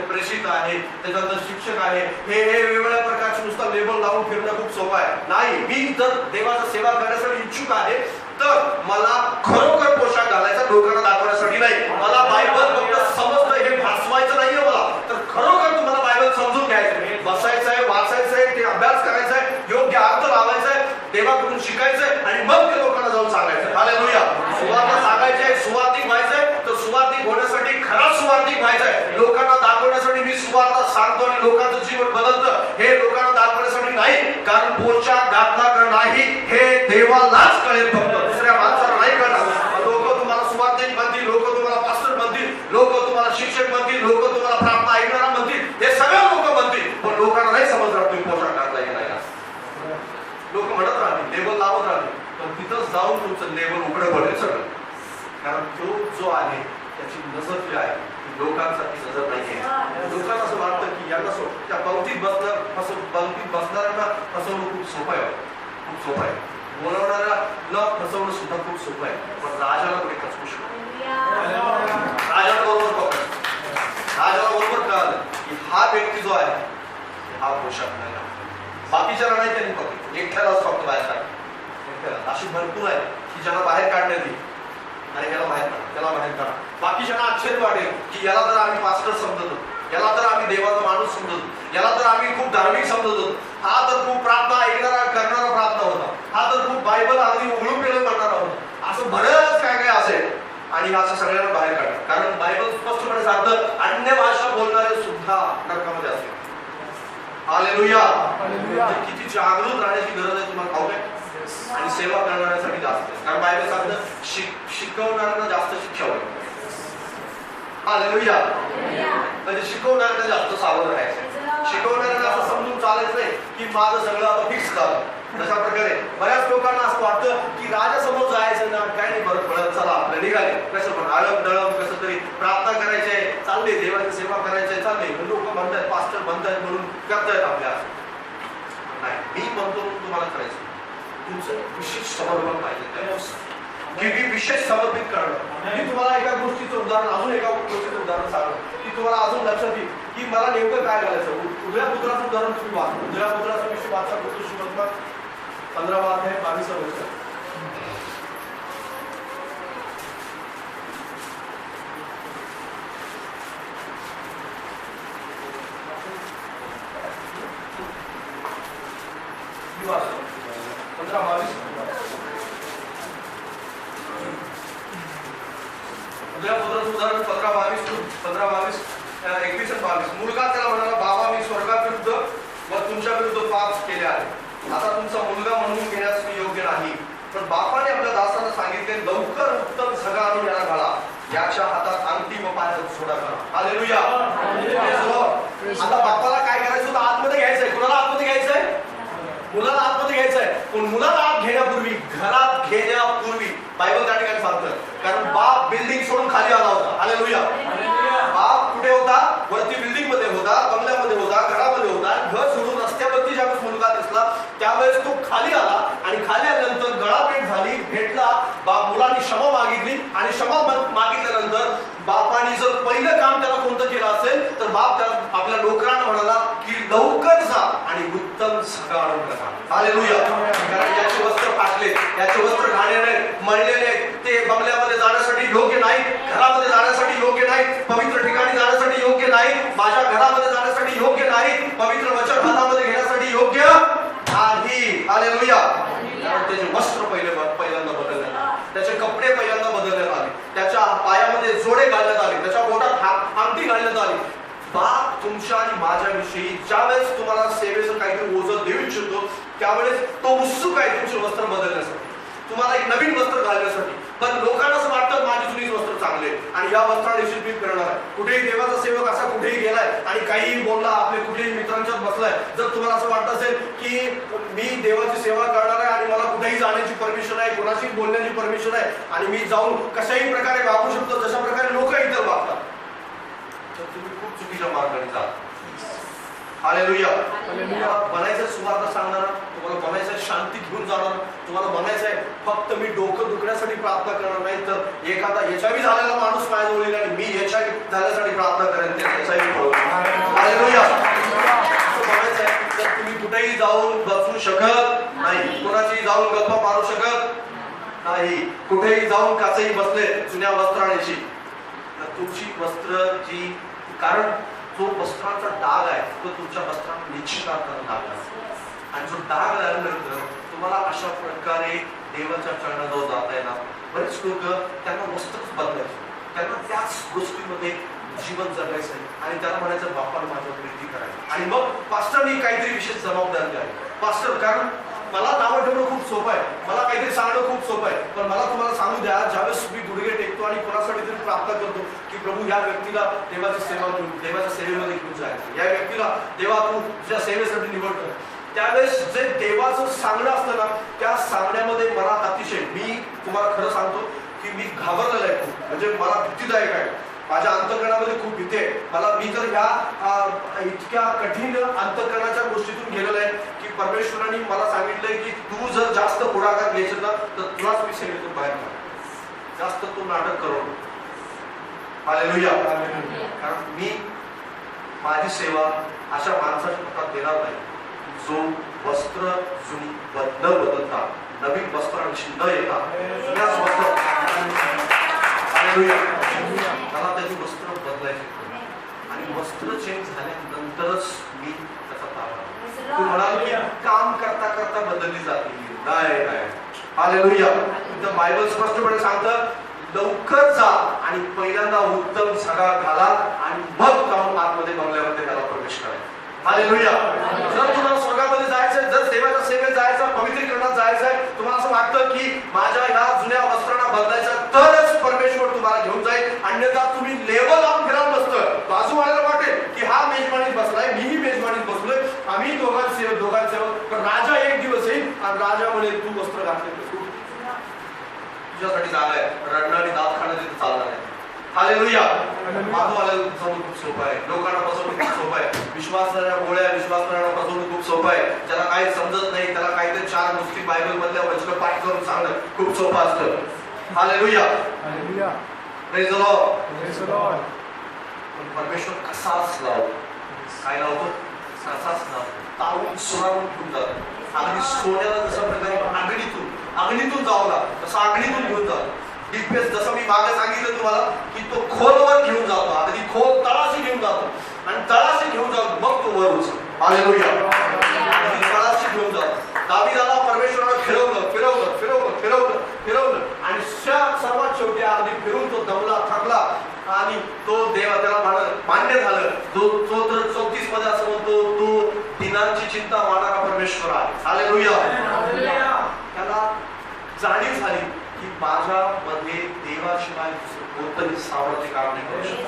प्रेषित आहे, त्याच्यानंतर शिक्षक आहे, हे वेगवेगळ्या प्रकारचे नुसतं लेबल लावून फिरणं खूप सोपं आहे. नाही, मी जर देवाचा सेवा करण्यासाठी इच्छुक आहे तर मला खरोखर पोशाख घालायचा लोकांना दाखवण्यासाठी नाही. मला बायबल फक्त समजतं, हे भासवायचं नाहीये मला, तर खरोखर तुम्हाला बायबल समजून घ्यायचं, बसायचं आहे, वाचायचं आहे, ते अभ्यास करायचा आहे, योग्य अर्थ लावायचा आहे, देवाकडून शिकायचंय, आणि मग ते लोकांना जाऊन सांगायचं. हालेलुया. सुवार्ता सांगायची आहे, सुवार्तिक व्हायचंय, तर सुवार्तिक होण्यासाठी खरा सुवार्तिक व्हायचंय. लोकांना दाखवण्यासाठी मी सुवार्ता सांगतो आणि लोकांचं जीवन बदलतं, हे लोकांना दाखवण्यासाठी नाही. कारण पोशाख घातला का नाही हे देवालाच कळेल, फक्त दुसऱ्या माणसाला नाही कळणार. लोक तुम्हाला सुवार्तिक म्हणतील, लोक तुम्हाला पास्टर म्हणतील, लोक तुम्हाला शिक्षक म्हणतील, लोक तुम्हाला प्रार्थना ऐकणारा म्हणतील, हे सगळे लोक म्हणतील, पण लोकांना नाही समजणार तुम्ही पोशाख घातला की नाही. लोक म्हणत राहतील, लेबल लावत राहतील, पण तिथं जाऊन तुमचं लेबल उघडं पडेल सगळं. कारण तो जो आहे त्याची नजर जी आहे ती लोकांसाठी नजर नाही आहे. लोकांना असं वाटतं की यांना त्या पंक्तीत बसणाऱ्यांना फसवणं खूप सोपं आहे, खूप सोपं आहे. बोलवणाऱ्याला फसवणं सुद्धा खूप सोपं आहे, पण राजाला कुठे फसवू शकतो. राजाला बरोबर कळालं की हा व्यक्ती जो आहे हा पोशाख नाही, बाकीच्याला नाही, त्यांनी फक्त एकट्यालाच फक्त बाहेर काढ. अशी भरपूर आहे की ज्याला बाहेर काढण्यात येईल आणि याला बाहेर काढा, त्याला बाहेर काढा. बाकीच्यांना आश्चर्य वाटेल की याला तर आम्ही पास्टर समजतो, याला तर आम्ही देवाचा माणूस समजतो, याला तर आम्ही खूप धार्मिक समजतो, हा तर खूप प्रार्थना ऐकणारा करणारा प्रार्थना होता, हा तर खूप बायबल अगदी उघडून गेलं करणारा होता. असं बरंच काय काय असेल, आणि असं सगळ्यांना बाहेर काढा. कारण बायबल स्पष्टपणे सांगतं अन्य भाषा बोलणारे सुद्धा नरकामध्ये असतात. हालेलुया. किती जागृत राहण्याची गरज आहे तुम्हाला ठाऊक आहे, आणि सेवा करणाऱ्यांसाठी जास्त आहे. कारण बायबल सांगतं शिकवणाऱ्यांना जास्त शिक्षा होईल. हालेलुया. म्हणजे शिकवणाऱ्यांना जास्त सावध राहायचं, शिकवणाऱ्यांना असं समजून चालायचं नाही की माझं सगळं आता फिक्स झालं. तशा प्रकारे बऱ्याच लोकांना असं वाटतं की राजासमोर जायचं ना, काय नाही बरं पडत, चला आपलं निघाले, कसं पण आळम दळम कसं तरी प्रार्थना करायचंय, चालले देवाची सेवा करायचंय, चालले लोक म्हणतात, पास्टर म्हणतात म्हणून करतायत आपल्या. नाही, मी म्हणतो तुम्हाला करायचं, तुमचं विशेष समर्पण पाहिजे, की विशेष समर्पित करणं. मी तुम्हाला एका गोष्टीचं उदाहरण, अजून एका गोष्टीचं उदाहरण सांगतो की तुम्हाला अजून लक्षात येईल की मला नेमकं काय घालायचं. उभ्या पुत्राचं उदाहरण तुम्ही वाचा, उभ्या पुत्राचा विषय वाचा, पुत्र 15 अध्याय 22 वचन. किती वाजता 15-22 उद्या उदाहरण 15-22 21 आणि 22. मुलगा त्याला म्हणाला, बाबा मी स्वर्गाविरुद्ध व तुमच्या विरुद्ध पाप केले आहे. आता तुमचा मुलगा म्हणून घेण्यास मी योग्य नाही. पण बापाने आपल्या दासाला सांगितले, लवकर उत्तम सगळा आणून याला घाला, याच्या हातात अंगठी व पायात सोडा करा. हालेलुया. आता बापाला काय करायचं होतं? आतमध्ये घ्यायचंय. कुणाला आतमध्ये घ्यायचंय? मुलाला आतमध्ये घ्यायचंय. पण मुलाला आत घेण्यापूर्वी, घरात घेण्यापूर्वी बायबल त्या ठिकाणी सांगतं, कारण बाप बिल्डिंग सोडून खाली आला होता. हालेलुया. बाप कुठे होता? वरती बिल्डिंग मध्ये होता, बंगल्यामध्ये होता, घरामध्ये होता. घर सोडून रस्त्यावरती ज्यावेळेस मुलगा दिसला त्यावेळेस तो खाली आला आणि खाली आल्यानंतर गळाभेट झाली, भेटला. बाप मुलांनी क्षमा मागितली आणि क्षमा मागितल्यानंतर बापाने जर पहिलं काम त्याला कोणतं केलं असेल तर बाप त्याला आपल्या नोकरांना म्हणाला की लवकर जा आणि उत्तम सगळं आणून टाका. हालेलुया. कारण याचे वस्त्र फाटले, याचे वस्त्र घाणेरडे मळलेले, ते बंगल्यामध्ये जाण्यासाठी योग्य नाही, घरामध्ये जाण्यासाठी योग्य नाही, पवित्र ठिकाणी जाण्यासाठी योग्य नाही, माझ्या घरामध्ये जाण्यासाठी योग्य नाही, पवित्र वचन हातामध्ये घेण्यासाठी योग्य नाही. हालेलुया. त्याचे वस्त्र पहिल्यांदा बदलण्यात आले, त्याचे कपडे पहिल्यांदा बदलण्यात आले, त्याच्या पायामध्ये जोडे घालण्यात आले, त्याच्या बोटात अंगठी घालण्यात आली. बाप तुमच्या आणि माझ्याविषयी ज्यावेळेस तुम्हाला सेवेचं काहीतरी ओझं देऊ इच्छितो त्यावेळेस तो उत्सुक आहे तुमचे वस्त्र बदलण्यासाठी, तुम्हाला एक नवीन वस्त्र घालण्यासाठी. पण लोकांना असं वाटतं माझी जुनीच वस्त्र चांगले आणि या वस्त्रांविषयी मी फिरणार आहे. कुठेही देवाचा सेवक असा कुठेही गेलाय आणि काहीही बोलला, आपले कुठेही मित्रांच्यात बसलाय, जर तुम्हाला असं वाटत असेल की मी देवाची सेवा करणार आहे आणि मला कुठेही जाण्याची परमिशन आहे, कोणाशी बोलण्याची परमिशन आहे आणि मी जाऊन कशाही प्रकारे वागू शकतो जशा प्रकारे लोक इतर वागतात, तर तुम्ही खूप चुकीच्या मार्गाने जाता. हालेलुया. बनायचं सुवार्ता सांगणार, तुम्हाला बनायचं शांती घेऊन जाणार, तुम्हाला बनायचं आहे फक्त मी डोकं दुखण्यासाठी प्रार्थना करणार नाही, तर एखादा एचआयव्ही झालेला माणूस माझ्याजवळ येईल आणि मी एचआयव्ही झाल्यासाठी प्रार्थना करेन, ते एचआयव्ही. हालेलुया. बनायचं आहे तर तुम्ही कुठेही जाऊन बसू शकत नाही, कोणाची जाऊन गप्पा मारू शकत नाही, कुठेही जाऊन काचेही बसले जुन्या वस्त्रांशी तर तुमची वस्त्र जी, कारण जो वस्त्रांचा डाग आहे तो तुमच्या वस्त्रांना निश्चितार्थाने लागला आणि जो डाग लागल्यानंतर तुम्हाला अशा प्रकारे देवाच्या चरणाजवळ जाता येणार. बरेच लोक त्यांना वस्त्रच बदलायचे, त्यांना त्याच गोष्टीमध्ये जीवन जगायचं आहे आणि त्याला म्हणायचं बापाला माझ्या प्रीती करायची. आणि मग पास्टरनी काहीतरी विशेष जबाबदारी आहे. पास्टर, कारण मला नावं ठेवणं खूप सोपं आहे, मला काहीतरी सांगणं खूप सोपं आहे, पण मला तुम्हाला सांगू द्या, ज्यावेळेस मी गुडघे टेकतो आणि कोणासाठी तरी प्रार्थना करतो की प्रभू या व्यक्तीला देवाची सेवा घेऊन, देवाच्या सेवेमध्ये घेऊन जायचं, या व्यक्तीला देवा तू तुझ्या सेवेसाठी निवडतो, त्यावेळेस जे देवाचं सांगणं असतं ना, त्या सांगण्यामध्ये मला अतिशय, मी तुम्हाला खरं सांगतो की मी घाबरलेलं आहे खूप, म्हणजे मला भीतीदायक आहे, माझ्या अंतःकरणामध्ये खूप भीती आहे मला. मी तर ह्या इतक्या कठीण अंतःकरणाच्या गोष्टीतून गेलेलो आहे की परमेश्वरांनी मला सांगितलंय की तू जर जास्त पुढाकार घ्यायचं ना तर तुलाच मी सेवेतून बाहेर काढ, जास्त तू नाटक करू. हालेलुया. कारण मी माझी सेवा अशा माणसाच्या हातात देणार नाही जो वस्त्र जुनी न बदलता, नवीन वस्त्रांशी न येता जुन्याच वस्त्र, मला त्याची वस्त्र बदलायची आणि वस्त्र चेंज झाल्यानंतरच मी त्याचा ताबा. तू म्हणाल की काम करता करता बदलली जाते, नाही. हालेलुया. तर बायबल स्पष्टपणे सांगतं लवकर जा आणि पहिल्यांदा उत्तम सगळा घाला आणि मग जाऊन आतमध्ये बंगल्यामध्ये त्याला प्रवेश करा. हालेलुया. जर तुम्हाला स्वर्गामध्ये जायचंय, जर देवाच्या सेवेत जायचं, पवित्रीकरणात जायचंय, तुम्हाला असं वाटतं की माझ्या ह्या जुन्या वस्त्रांना बदलायचं तरच परमेश्वर तुम्हाला घेऊन जाईल, अन्यथा तुम्ही लेवल लावून फिरत बसतोय. बाजूवाल्याला वाटेल की हा मेजवानीत बसलाय, मीही मेजवानीत बसलोय, आम्ही दोघांचे, पण राजा एक दिवस येईल आणि राजा म्हणेल तू वस्त्र घातले तुझ्यासाठी जागा आहे, रडणं आणि दात खाणं तिथे चालणार आहे. हालेलुया. बाजूवाल्याला फसवणं खूप सोपं आहे, लोकांना फसवणं खूप सोपं आहे, विश्वासणाऱ्या गोळ्या विश्वासणाऱ्या फसवणं खूप सोपं आहे, ज्याला काही समजत नाही त्याला काहीतरी 4 गोष्टी बायबल मधल्या वचन पाठ करून सांगणं खूप सोपं असतं. हालेलुया. Praise the Lord. परमेश्वर कसाच लावतो, काय लावतो, कसाच लावतो, तारून सुरावून घेऊन जातो. अगदी सोन्याला जसं प्रकारे अग्नीतून जावला तसं अग्नीतून घेऊन जातो. डिपेस जसं मी मागे सांगितलं तुम्हाला की तो खोलवर घेऊन जातो, अगदी खोल तळाशी घेऊन जातो आणि तळाशी घेऊन जातो मग तो वर उचलतो. हालेलुया. तळाशी घेऊन जातो. परमेश्वर आहे. हालेलुया. त्याला जाणीव झाली की माझ्यामध्ये देवाशिवाय कोणतंही सामर्थ्य काम नाही करू शकत.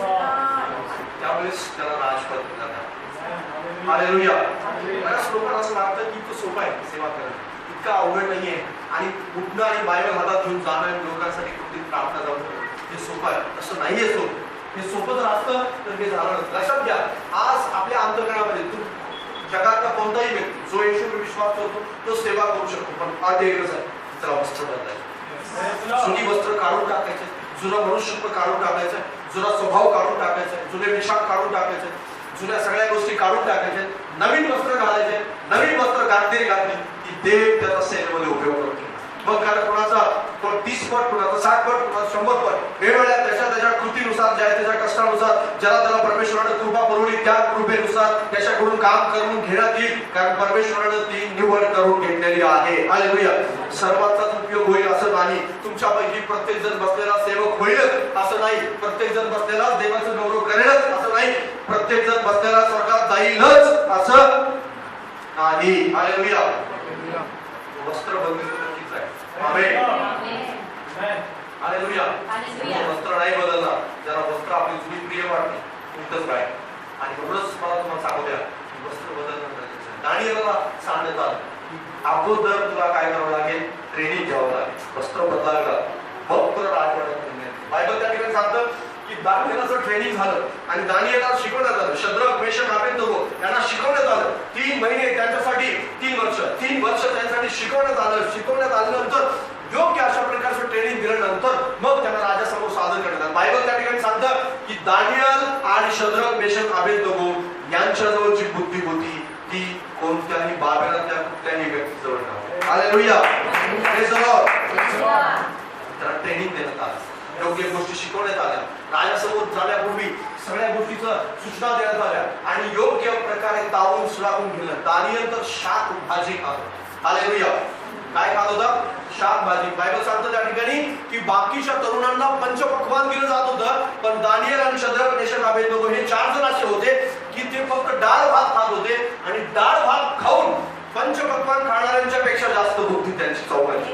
त्यावेळेस त्याला राजपद दिला. हालेलुया. बऱ्याच लोकांना असं वाटतं की तो सोपा आहे सेवा करणं, इतका अवघड नाहीये आणि उठणं आणि बायबल हातात घेऊन जाणं लोकांसाठी कुठली प्रार्थना जाऊ हे सोपं आहे. असं नाहीये. हे सोपं जर असतं तर हे झालं नसतं. लक्षात घ्या, आज आपल्या अंतःकरणामध्ये तू जगातला कोणताही व्यक्ती जो येशूवर विश्वास करतो तो सेवा करू शकतो, पण अट एकच आहे, त्याला वस्त्र बदलायचं. जुनी वस्त्र काढून टाकायचे, जुनं मनुष्यत्व काढून टाकायचं, जुना स्वभाव काढून टाकायचा, जुने विशाख काढून टाकायचे, जुन्या सगळ्या गोष्टी काढून टाकायचे, नवीन वस्त्र घालायचे. नवीन वस्त्र घातली की देव त्याचा सेवेमध्ये उपयोग करतो. मग कारण कोणाचा 30 पट, कोणाचा 60 पट, कोणाचा 100 पट, वेगवेगळ्या त्याच्या कृतीनुसार, ज्या त्याच्या कष्टानुसार, ज्याला त्याला परमेश्वराने कृपा पुरवली त्या कृपेनुसार त्याच्याकडून काम करून घेण्यात येईल, कारण परमेश्वराने ती निवड करून घेतलेली आहे. हालेलुया. सर्वांचाच उपयोग होईल असं नाही. तुमच्यापैकी प्रत्येक जण बसलेला सेवक होईलच असं नाही, प्रत्येक जण बसलेला देवाचं गौरव करेलच असं नाही, प्रत्येक जण बसलेला स्वर्गात जाईलच असं नाही. हालेलुया. वस्त्र बदलणं नक्कीच आहे. आमेन. हालेलुया. वस्त्र नाही बदलणार. जरा वस्त्र आपली जुनी प्रिय वाटते तुमचंच काय, आणि म्हणूनच मला तुम्हाला सांगू द्या, वस्त्र बदलणं गरजेचं आहे. दानिएलला सांगण्यात आलं अगोदर तुला काय करावं लागेल, ट्रेनिंग घ्यावं लागेल, वस्त्र बदलावं लागेल, मग तुला राजवाड्यात मिळेल. बायबल त्या ठिकाणी सांगतं की दानिएलचं ट्रेनिंग झालं आणि दानिएलला शिकवण्यात आलं. शद्रक, मेशक, अबेदnego यांना शिकवण्यात आलं. 3 महिने त्यांच्यासाठी, 3 वर्ष त्यांच्यासाठी शिकवण्यात आलं. शिकवण्यात आल्यानंतर योग्य अशा प्रकारचं ट्रेनिंग दिल्यानंतर मग त्यांना राजासमोर सादर करण्यात आलं. बायबल त्या ठिकाणी सांगतं की दानिएल आणि शद्रक, मेशक, अबेदnego यांच्याजवळ जी बुद्धी होती ती कोणत्याही बाबेलातल्या कुठल्याही व्यक्तीजवळ नव्हती. हालेलुया. Praise the Lord. त्यांना ट्रेनिंग देण्यात आलं, योग्य गोष्टी शिकवण्यात आल्या, राजासमोर जाण्यापूर्वी सगळ्या गोष्टीचं सूचना देण्यात आल्या आणि योग्य प्रकारे तावून सुराखून घेतलं. दानिएल तर शाक भाजी खात होता. हालेलुया. काय खात होता? शाक भाजी. बायबल सांगतं त्या ठिकाणी की बाकीच्या तरुणांना पंचपक्वान्न दिलं जात होतं, पण दानिएल आणि शद्रक, मेशक, अबेदnego हे 4 जण असे होते की ते फक्त डाळ भात खात होते आणि डाळ भात खाऊन पंचपक्वान्न खाणाऱ्यांच्या पेक्षा जास्त बुद्धी त्यांची चौकाची.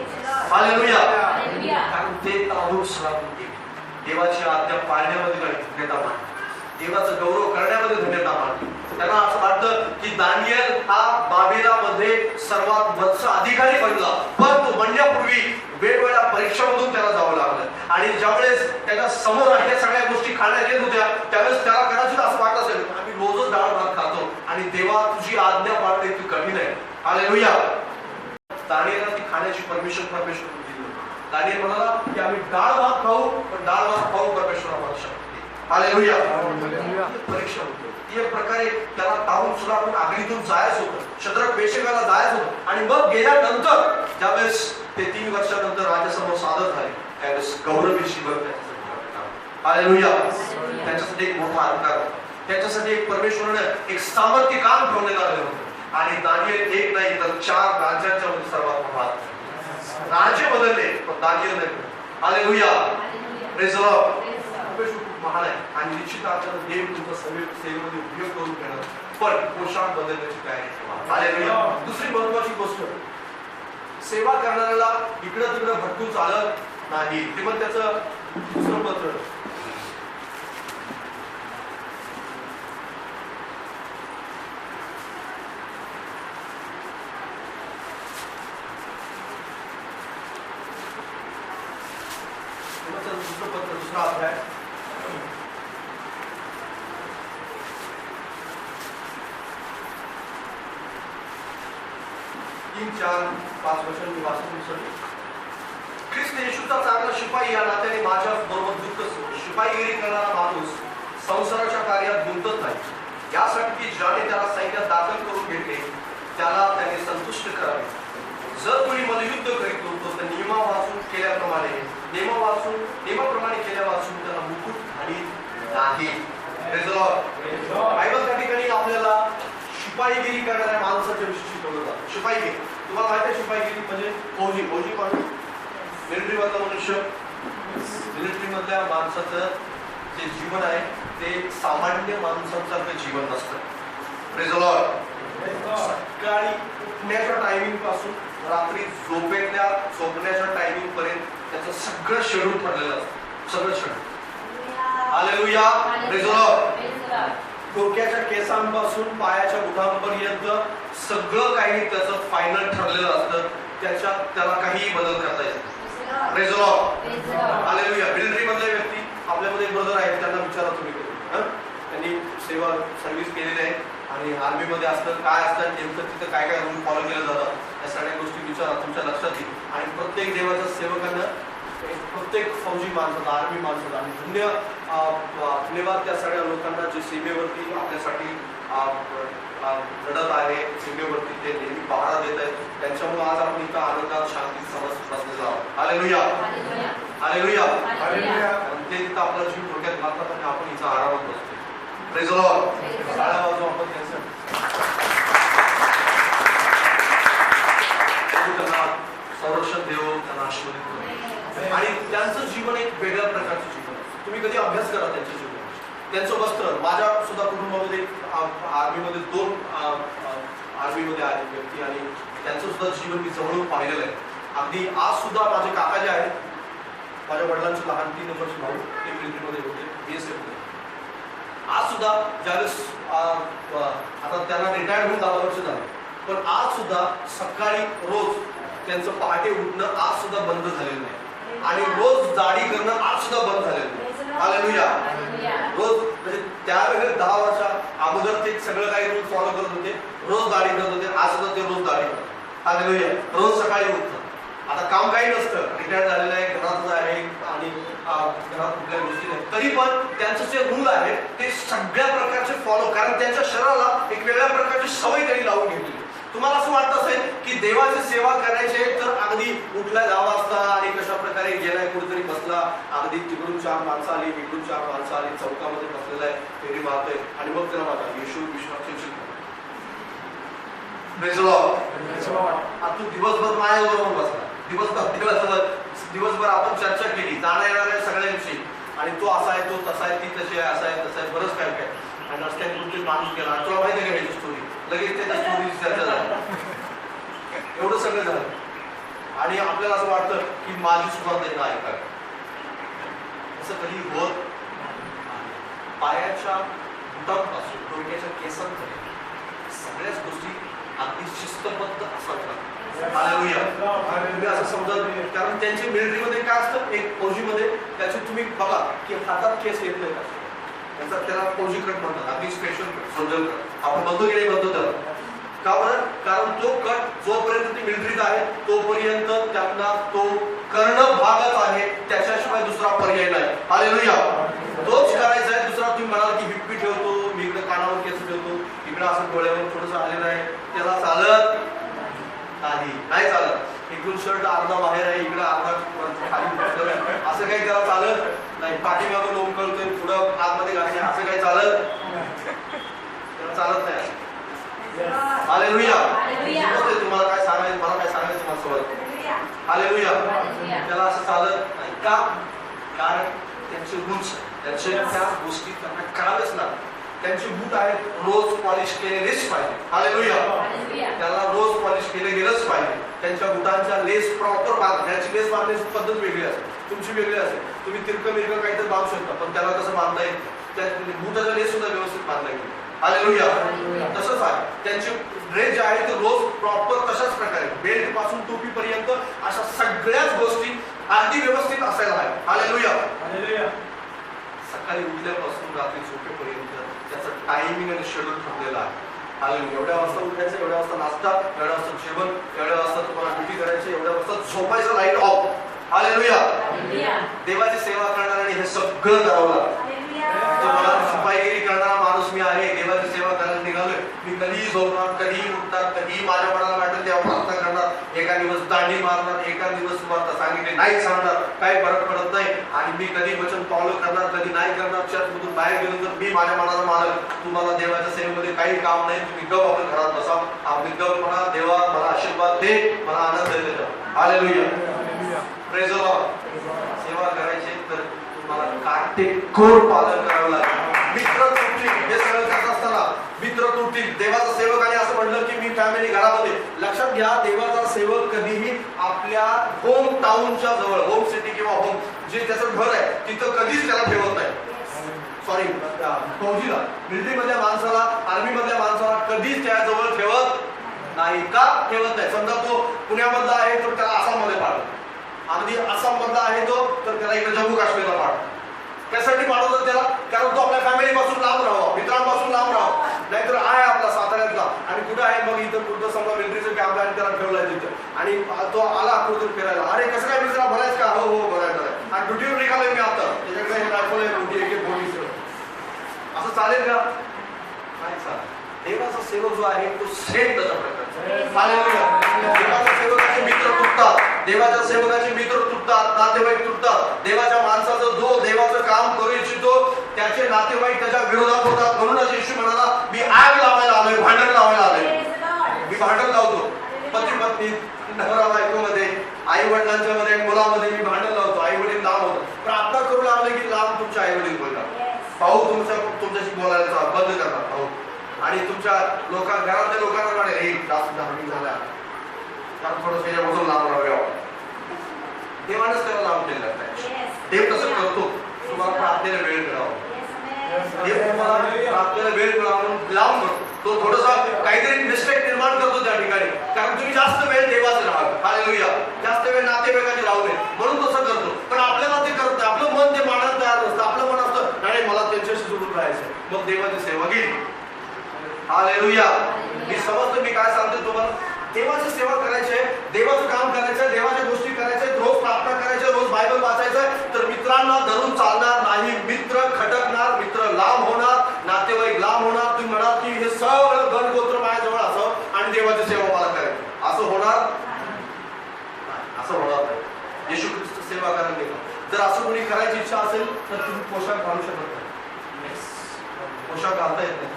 हालेलुया. कारण ते तावून सुराखून घेतले. देवाची आज्ञा पाळण्यामध्ये धन्यता मानली, देवाचं गौरव करण्यामध्ये धन्यता मानली. त्यांना असं वाटतं की दानिएल हा बाबेलामध्ये सर्वात वत्स अधिकारी बनला, पण तो बनण्यापूर्वी वेगवेगळ्या परीक्षांमधून त्याला जावं लागलं आणि ज्यावेळेस त्याच्या समोर या सगळ्या गोष्टी खाण्यात येत होत्या त्यावेळेस त्याला कदाचित असं वाटत असेल आम्ही रोजच डाळ भात खातो आणि देवा तुझी आज्ञा पाळणे इतकी कठीण आहे. हालेलुया. दानिएलला ती खाण्याची परमिशन परमेश्वराने दिली होती. दानिएल म्हणाला की आम्ही डाळ भात खाऊ, पण डाळ भात खाऊ परमेश्वर आम्हाला शक्ती देईल. हालेलुया. परीक्षा होती. एक प्रकारे त्याला तावून सुराखून आगळीतून जायचं होतं, शद्रक, मेशकाला जायचं होतं आणि मग गेल्यानंतर ज्यावेळेस ते 3 वर्षानंतर राजासमोर सादर झाले त्यावेळेस गौरवी वर हालेलुया त्यांच्यासाठी एक मोठा अधिकार होता. त्याच्यासाठी एक परमेश्वराने एक सामर्थ्य काम ठेवण्यात आलेलं होतं आणि दानिएल एक नाही तर 4 राज्यांच्या मध्ये सर्वात मोठा राज्य बदलले, पण दानिएल नाही. हालेलुया. Praise the Lord. महान आहे आणि निश्चित आपल्याला देव तुमचा सेवेमध्ये उपयोग करून घेणार, पण पोशाख बदलण्याची तयारी ठेवा. हालेलुया. दुसरी महत्वाची गोष्ट, सेवा करणाऱ्याला इकडं तिकडं भटकून चालत नाही. ते पण त्याचं दुसरं पत्र दुसरा अध्याय 3, 4, 5 वर्ष मी वाचून ख्रिस्त येशूचा चांगला शिपाई या नात्याने माझ्या बरोबर दुःख शिपाईगिरी करणारा माणूस संसाराच्या कार्यात गुंतत नाही, यासाठी की ज्याने त्याला सैन्यात दाखल करून घेतले त्याला त्याने संतुष्ट करावे. जर कोणी मल्लयुद्ध करीत होतो तर नियमाप्रमाणे केल्या वाचून त्याला मुकुट घालीत नाही. बायबल त्या ठिकाणी आपल्याला शिपाईगिरी करणाऱ्या माणसाच्या विषयी शिकवलं जातं. शिपाईगिरी तुम्हाला माहिती आहे, शिपाईगिरी म्हणजे फौजी पण मिलिटरी मधला मनुष्य, मिलिटरी मधल्या माणसाचं जे जीवन आहे ते सामान्य माणसांसारखं जीवन नसतं. Praise the Lord. सकाळी उठण्याच्या टायमिंग पासून रात्री झोपण्याच्या टायमिंग पर्यंत त्याचं सगळं शेड्यूल ठरलेलं असतं, सगळं schedule. Hallelujah, praise the Lord. डोक्याच्या केसांपासून पायाच्या बुटांपर्यंत सगळं काही त्याचं फायनल ठरलेलं असतं. त्याला काहीही बदल करता येत नाही. Praise the Lord. Hallelujah. Military मधले व्यक्ती, आपल्यामध्ये ब्रदर आहेत, त्यांना विचारा तुम्ही कधी, त्यांनी सर्व्हिस केलेली आहे आणि आर्मीमध्ये असतं, काय असतं नेमकं, तिथं काय काय रूल फॉलो केलं जातं, या सगळ्या गोष्टी विचारा, तुमच्या लक्षात येईल. आणि प्रत्येक देवाच्या सेवकांना, प्रत्येक फौजी माणसाचा, आर्मी माणसाचा आणि धन्यवाद त्या सगळ्या लोकांना जे सीमेवरती आपल्यासाठी लढत आहे, सीमेवरती ते नेहमी पहारा देत आहेत. त्यांच्यामुळे आज आपण इथं आनंदात, शांतीत, समज बसलेलो आहोत. Hallelujah, hallelujah. ते तिथं आपला जीव डोक्यात घालतात आणि आपण इथं आरामात बसतो. Praise the Lord. साड्या वाजवू आपण त्यांचं. त्यांना संरक्षण देऊ, त्यांना आशीर्वाद करू. आणि त्यांचं जीवन एक वेगळ्या प्रकारचं जीवन असतं. तुम्ही कधी अभ्यास करा त्यांच्या जीवनात. त्यांचं वस्त्र, माझ्या सुद्धा कुटुंबामध्ये आर्मीमध्ये 2 आर्मीमध्ये आले व्यक्ती आणि त्यांचं सुद्धा जीवन मी जवळून पाहिलेलं आहे. अगदी आज सुद्धा माझे काका जे आहेत, माझ्या वडिलांचे लहान 3 नंबरचे भाऊ, ते मिलिटरीमध्ये होते, BSF मध्ये. आज सुद्धा ज्यावेळेस आता त्यांना रिटायर्ड होऊन 10 वर्ष झाले, पण आज सुद्धा सकाळी रोज त्यांचं पहाटे उठणं आज सुद्धा बंद झालेलं नाही आणि रोज दाढी करणं आज सुद्धा बंद झालेलं नाही. हालेलुया. रोज म्हणजे त्यावेळेस 10 वर्षा अगोदर ते सगळं काही रूल फॉलो करत होते, रोज दाढी करत होते, आज सुद्धा ते रोज दाढी करतात. हालेलुया. रोज सकाळी उठतात. आता काम काही नसतं, रिटायर झालेलं आहे, घरातच आहे आणि घरात कुठल्या गोष्टी नाही, तरी पण त्यांचं जे रूल आहे ते सगळ्या प्रकारचे फॉलो, कारण त्यांच्या शरीराला एक वेगळ्या प्रकारची सवय त्यांनी लावून घेतली. तुम्हाला असं वाटत असेल की देवाची सेवा करायची तर अगदी उठला जावा असता आणि कशा प्रकारे गेलाय, कुठेतरी बसला, अगदी तिकडून 4 माणसं आली, इकडून 4 माणसं आली, चौकामध्ये बसलेला आहे, फेरी मारतोय आणि मग त्याला माता येशू विश्वासाची. तू दिवसभर माझ्याबरोबर बसला, दिवसभर आपण चर्चा केली जाण्या येणाऱ्या सगळ्यांची, आणि तो असा आहे, तो तसा आहे, ती तशी आहे, असा आहे, तसा आहे, बरंच काय काय. आणि रस्त्यात कुठे माणूस गेला, तुला माहिती आहे का ह्याची स्टोरी, लगेच त्याच्या स्टोरीची चर्चा झाली. एवढं सगळं झालं आणि आपल्याला असं वाटतं की माझी सुद्धा त्यांना ऐकावी. असं कधी होत. पायाच्या बुटांपासून डोक्याच्या केसांपर्यंत सगळ्याच गोष्टी अगदी शिस्तबद्ध असतात. तुम्ही असं समजा, कारण त्यांच्या मिलिटरीमध्ये काय असतं, एक फौजीमध्ये त्याची तुम्ही बघा की हातात केस येत नाही का, त्याला फौजी कट म्हणतात, अगदी स्पेशल कट, सोल्जर कट. आपण बंधू गेले म्हणतो त्याला. का बरं? कारण तो कट जोपर्यंत ते मिलिटरीत आहे तोपर्यंत त्यांना तो करणं भागच आहे, त्याच्याशिवाय दुसरा पर्याय नाही. हालेलुया. तोच करायचा आहे. दुसरा तुम्ही म्हणाल की हिप्पी ठेवतो, मी इकडे कानावर केस ठेवतो, इकडे असं डोळ्यावर थोडंसं आलेलं आहे, त्याला चालत नाही चालत. इकडून शर्ट अर्धा बाहेर आहे, इकडे अर्धा खाली, असं काही त्याला चालत नाही. पाठीमागून लोक करतोय, पुढं आतमध्ये घालायचे, असं काही चालत त्याला चालत नाही. हालेलुया. तुम्हाला काय सांगायचं, मला काय सांगायचं माझ्यासोबत. हालेलुया. त्याला असं चालत नाही का? कारण त्यांचे रूल्स, त्या गोष्टी त्यांना करावेच ना. त्यांचे बूट आहेत, रोज पॉलिश केलेलेच पाहिजे. हालेलुया. त्याला रोज पॉलिश केले गेलंच पाहिजे. त्यांच्या बुटांच्या लेस प्रॉपर बांधण्याची, लेस बांधण्याची पद्धत वेगळी असेल, तुमची वेगळी असेल. तुम्ही तिरकं मिरकं काहीतरी बांधू शकता, पण त्याला कसं बांधता येईल, त्या बुटाचा लेस सुद्धा व्यवस्थित बांधता येईल. हालेलुया. तसंच आहे त्यांचे ड्रेस जे आहे ते रोज प्रॉपर तशाच प्रकारे बेल्ट पासून टोपीपर्यंत अशा सगळ्याच गोष्टी अगदी व्यवस्थित असायला हव्या. हालेलुया. सकाळी उठल्यापासून रात्री झोपेपर्यंत त्याचं टायमिंग आणि शेड्यूल ठरलेलं आहे. हालेलुया. एवढ्या वाजता उठायचं, एवढ्या वाजता नाश्ता, एवढ्या वाजता जेवण, एवढ्या वाजता तुम्हाला ड्युटी करायची, एवढ्या वाजता झोपायचं, लाईट ऑफ. हालेलुया. देवाची सेवा करणाऱ्याने हे सगळं करावं लागतं. मला शिपाईगिरी करणारा माणूस मी आहे, देवाची सेवा करायला निघालोय, मी कधीही झोपणार, कधीही उठणार, कधीही माझ्या मनाला वाटेल तेव्हा प्रार्थना करणार, एका दिवस दांडी मारणार, एका दिवस सुरुवात सांगितले नाही सांगणार, काही फरक पडत नाही. आणि मी कधी वचन फॉलो करणार, कधी नाही करणार. चर्चमधून बाहेर गेलो तर मी माझ्या मनाला मानल, तुम्हाला देवाच्या सेवेमध्ये काही काम नाही, तुम्ही गप आपण घरात बसा, आपली गप म्हणा, देवा मला आशीर्वाद दे, मला आनंद दे. हालेलुया. Praise the Lord. सेवा करायची तर तुम्हाला काटेकोर पालन करावं लागेल. मित्र तुटतील, हे सगळं करत असताना मित्र तुटतील. देवाचा सेवक आणि असं पडलं की मी फॅमिली घरामध्ये. लक्षात घ्या, देवाचा सेवक कधीही आपल्या होम टाउनच्या जवळ, होम सिटी किंवा होम जे त्याचं घर आहे तिथं कधीच त्याला ठेवत नाही. सॉरी, फौजीला, मिलिटरी मधल्या माणसाला, आर्मी मधल्या माणसाला कधीच त्याजवळ ठेवत नाही. का ठेवत नाही? समजा तो पुण्यामधला आहे तर त्याला आसाममध्ये पाठवतो, अगदी आसाम मधला आहे तो तर त्याला इकडे जम्मू काश्मीरला पाठवतो. त्यासाठी पाठवतात त्याला, कारण तो आपल्या फॅमिली पासून लांब राहावा, मित्रांपासून लांब राहावा. नाहीतर आहे आपला साताऱ्यातला आणि कुठं आहे मग इथं कुठं समजा मिलिटरीचं कॅम्प आहे त्याला ठेवलाय तिथं आणि तो आला कुठं फिरायला, अरे कसं काय मित्रा भरायच का? हो हो भरायचं आहे. आणि ड्युटीवर निघालोय मी आता, त्याच्याकडे रायफल आहे मोठी एक पोलीस. असं चालेल का? नाही चालेल. देवाचा सेवक जो आहे तो सेम तशा प्रकारचा. हालेलुया. देवाच्या सेवकाचे मित्र तुटतात, देवाच्या सेवकाचे मित्र तुटतात, नातेवाईक तुटतात. देवाच्या माणसाचा जो देवाचं काम करू इच्छितो त्याचे नातेवाईक त्याच्या विरोधात होतात. म्हणूनच येशू म्हणाला, मी आग लावायला आलोय, भांडण लावायला आलोय. मी भांडण लावतो. पती पत्नी, नवरा बायकोमध्ये, आई वडिलांच्या मध्ये, मुलामध्ये मी भांडण लावतो. आई वडील लांब होतात, प्रार्थना करू लागले की लांब तुमचे आई वडील बोलतात. भाऊ तुमच्याशी बोलायला बंद करतात भाऊ, आणि तुमच्या घरातल्या लोकांना म्हणे हे जास्त धार्मिक झाला, कारण थोडं त्याच्यापासून लांब राहावं. देवानच त्याला लांब केलं जातं. देव कसं करतो? तुम्हाला प्रार्थनेला वेळ मिळावा, देव तुम्हाला प्रार्थनेला वेळ मिळावा म्हणून लांब करतो. तो थोडासा काहीतरी मिस्टेक निर्माण करतो त्या ठिकाणी, कारण तुम्ही जास्त वेळ देवाचे राहावे. हालेलुया. जास्त वेळ नातेवाईकाचे राहू नये म्हणून तसं करतो. पण आपल्याला ते करत नाही, आपलं मन ते मानायला तयार नसतं. आपलं मन असतं नाही मला त्यांच्याशी जोडून राहायचं, मग देवाची सेवा गेली. हालेलुया. मी समजतो मी काय सांगतो तुम्हाला. देवाची सेवा करायची आहे, देवाचं काम करायचं आहे, देवाच्या गोष्टी करायच्या आहेत, रोज प्रार्थना करायचं, रोज बायबल वाचायचं. तर मित्रांना धरून चालणार नाही. मित्र खटकणार, मित्र लांब होणार, नातेवाईक लांब होणार. तुम्ही म्हणाल की हे सगळं गणगोत्र माझ्याजवळ असावं आणि देवाची सेवा मला करायची, असं होणार असं होणार नाही. येशू ख्रिस्त सेवा करायला गेला. जर असं कोणी करायची इच्छा असेल तर तुम्ही पोशाख घालू शकत नाही. पोशाख घालता येत नाही.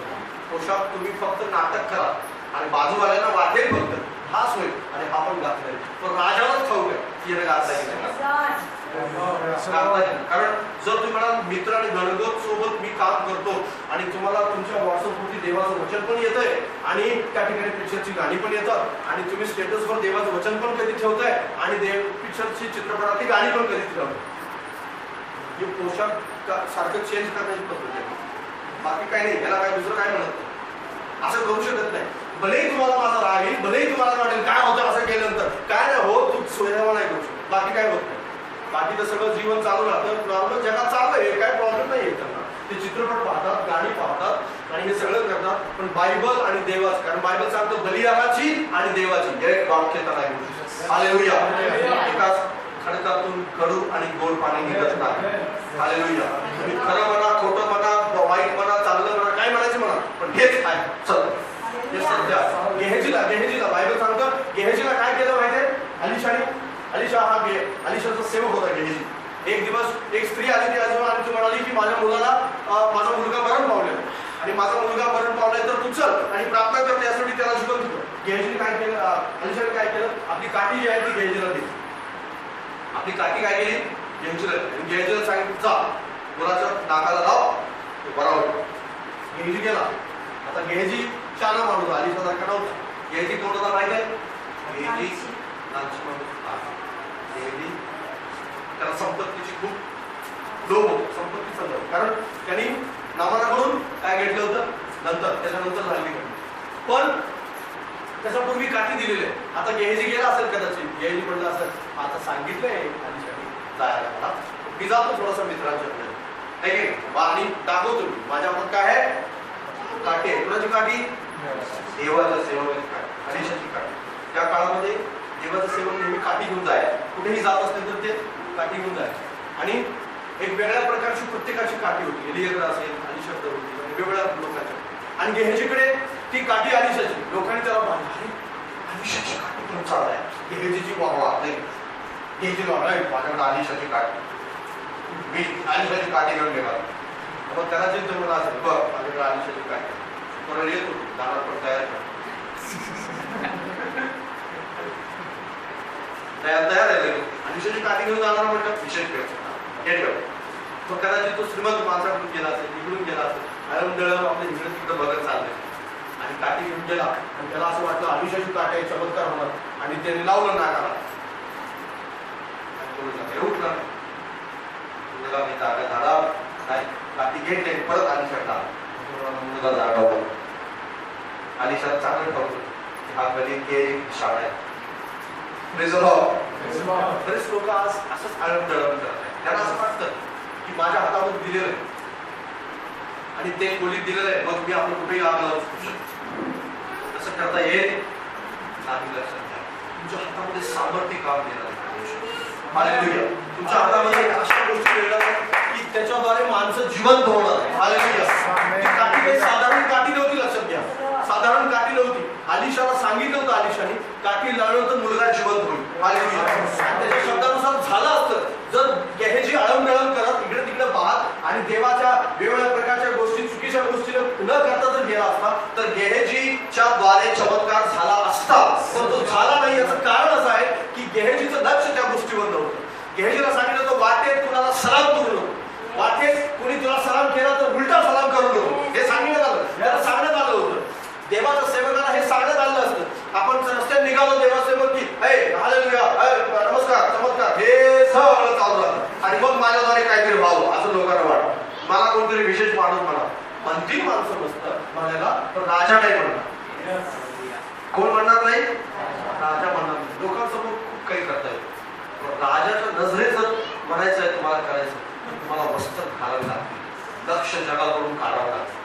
पोशाख तुम्ही फक्त नाटक करा आणि बाजूवाल्यांना वाटेल फक्त हाच होईल आणि हा पण घातला येईल. पण राजालाच ठाऊक आहे की घातला येईल. कारण जर तुम्ही म्हणाल मित्र आणि गणगोत सोबत मी काम करतो आणि तुम्हाला तुमच्या व्हॉट्सअपवरती देवाचं वचन पण येतंय आणि त्या ठिकाणी पिक्चरची गाणी पण येतात आणि तुम्ही स्टेटसवर देवाचं वचन पण कधी ठेवताय आणि पिक्चरची चित्रपटातली गाणी पण कधी ठेवताय. हे पोशाख सारखं चेंज करण्याची पद्धत आहे, बाकी काही नाही. याला काय दुसरं काय म्हणत असं करू शकत नाही. भलेही तुम्हाला माझा राग येईल, भलेही तुम्हाला वाटेल काय होतं असं केल्यानंतर, काय नाही होत, तू सोयरावा नाही करू शकत, बाकी काय होत नाही. बाकी तर सगळं जीवन चालू राहतं, नॉर्मल जगात चालू आहे, काय प्रॉब्लेम नाही येत त्यांना. ते चित्रपट पाहतात, गाणी पाहतात आणि हे सगळं करतात. पण बायबल आणि देवाच, कारण बायबल सांगतो बलियागाची आणि देवाची एक वाक्यता नाही. हालेलुया. एकाच खडकातून कडू आणि गोड पाणी निघत नाही. हालेलुया. तुम्ही खरं म्हणा, खोटं म्हणा, वाईट म्हणा, चांगलं म्हणा, काय म्हणायचं म्हणा, पण हेच आहे सत्य. हे सध्या गेहजीला बायबल सांगतं, गेहजीला काय केलं माहितीये? अलिशा हा अलिशाचा सेवक होता गेहजी. एक दिवस एक स्त्री आली त्याजवळ आणि ती म्हणाली की माझ्या मुलाला माझा मुलगा मरण पावलाय आणि माझा मुलगा मरण पावलाय तर तू चल आणि प्रार्थना कर त्यासाठी त्याला जीवन दिलं. गेहजीने काय केलं? अलिशाने काय केलं? आपली काठी जी आहे ती गेहजीला दिली. आपली काठी काय केली? गेहजीला सांगितलं जा मुलाच्या नाकाला लाव, बरा होईल. गेहजी गेला. आता गेहजी शाना माणूस, अलिशा सारखा नव्हता. गेहजी कोण होता माहिती आहे? गेहजी त्याला संपत्तीची खूप लोभ होती, संपत्तीचा लोभ. कारण त्यांनी नामानाकडून काय घेतलं होतं नंतर, त्याच्यानंतर झाली घडली. पण त्याच्यापूर्वी काठी दिलेली आहे. आता गेहजी गेला असेल कदाचित, गेहजी म्हणलं असेल आता सांगितलंय अलिशाने जायला मला, मी जातो थोडासा मित्रांच्या कडे आणि दाखवतो मी माझ्या हातात काय आहे. काठी आहे. कुणाची काठी? देवाच्या सेवकाची काठी, अलिशाची काठी. त्या काळामध्ये देवाचं सेवक नेहमी काठी घेऊन जाय, कुठेही जात असले तर ते काठी घेऊन जाय. आणि एक वेगळ्या प्रकारची प्रत्येकाची काठी होती. एलियाकडे असेल, अलिशाकडे होती, वेगवेगळ्या लोकांच्या. आणि गेहजीकडे ती काठी अलिशाची. लोकांनी त्याला मानली अलिशाची काठी घेऊन चाललाय. गेहजीची वाहवा नाही, गेहजीला माझ्याकडे अलिशाची काठी, मी अलिशाची काठी घेऊन गेला. मग त्याला जे जमलं असेल बघ माझ्याकडे अलिशाची काठी, परत येत होती जाणार पण तयार कर तयार आहे. अलिशाची काठी घेऊन जाणार म्हटलं विशेष हे ठेव. मग कदाचित तो श्रीमंत माणसाकडून गेला असेल, इकडून गेला असेल, आळम दळम आपल्या इकडे तिकडे बघत चाललंय आणि काठी घेऊन बसलेला आणि त्याला असं वाटलं अभिषेक काटे चमत्कार होणार आणि त्याने लावलं नाकाला. उठला मुलगा मी जागा झाला नाही काठी घेतले परत अलिशाला मुलगा जागा होता. अलिशा चांगलं ठेवतो हा गली शाळा आहे. बरेच लोक आज असंच आळम दळम करत आहेत. त्यांना असं वाटतं की माझ्या हातामध्ये दिलेलं आहे आणि ते खोलीत दिलेलं आहे मग मी आपलं कुठेही आग लावू शकतो. असं करता येईल नाही. लक्षात घ्या तुमच्या हातामध्ये सामर्थ्य काम देणार हालेलुया. तुमच्या हातामध्ये अशा गोष्टी मिळणार की त्याच्याद्वारे माणसं जिवंत होणार आहे. हालेलुया. ती काठी काही साधारण काठी नव्हती. लक्षात घ्या साधारण काठी नव्हती. अलिशाला सांगितलं होतं अलिशाने काठी लावलं तर मुलगा जिवंत होईल. हालेलुया. त्याच्या शब्दानुसार झालं असतं जर गेहेजी आळमडळम करत इकडे तिकडे पाहत आणि देवाच्या वेगवेगळ्या प्रकारच्या गोष्टी चुकीच्या गोष्टी न करता जर गेला असता तर गेहेजीच्या द्वारे चमत्कार झाला असता. पण तो झाला नाही. याचं कारण असं आहे की गेहेजीचं लक्ष त्या गोष्टीवर नव्हतं. गेहेजीला सांगितलं होतं वाटेत कुणाला सलाम करू नको. वाटेत कुणी तुला सलाम केला तर उलटा सलाम करू नको हे सांगण्यात आलं. याला सांगण्यात आलं होतं. देवाच्या सेवकाला हे सांगण्यात आलं असतं. आपण रस्त्यात निघालो देवासेवक की हालेलुया नमस्कार चमत्कार हे सगळं चालू राहतं आणि मग माझ्याद्वारे काहीतरी व्हावं असं लोकांना वाटतं. मला कोणतरी विशेष माणूस म्हणा म्हणतील माणसं नसतं म्हणायला पण राजा नाही म्हणणार. कोण म्हणणार नाही? राजा म्हणणार नाही. लोकांसमोर खूप काही करता येईल. राजाच्या नजरेत जर म्हणायचं आहे तुम्हाला करायचं तर तुम्हाला वस्त्र घालावं लागतील. लक्ष जगाकडून काढावं लागतं.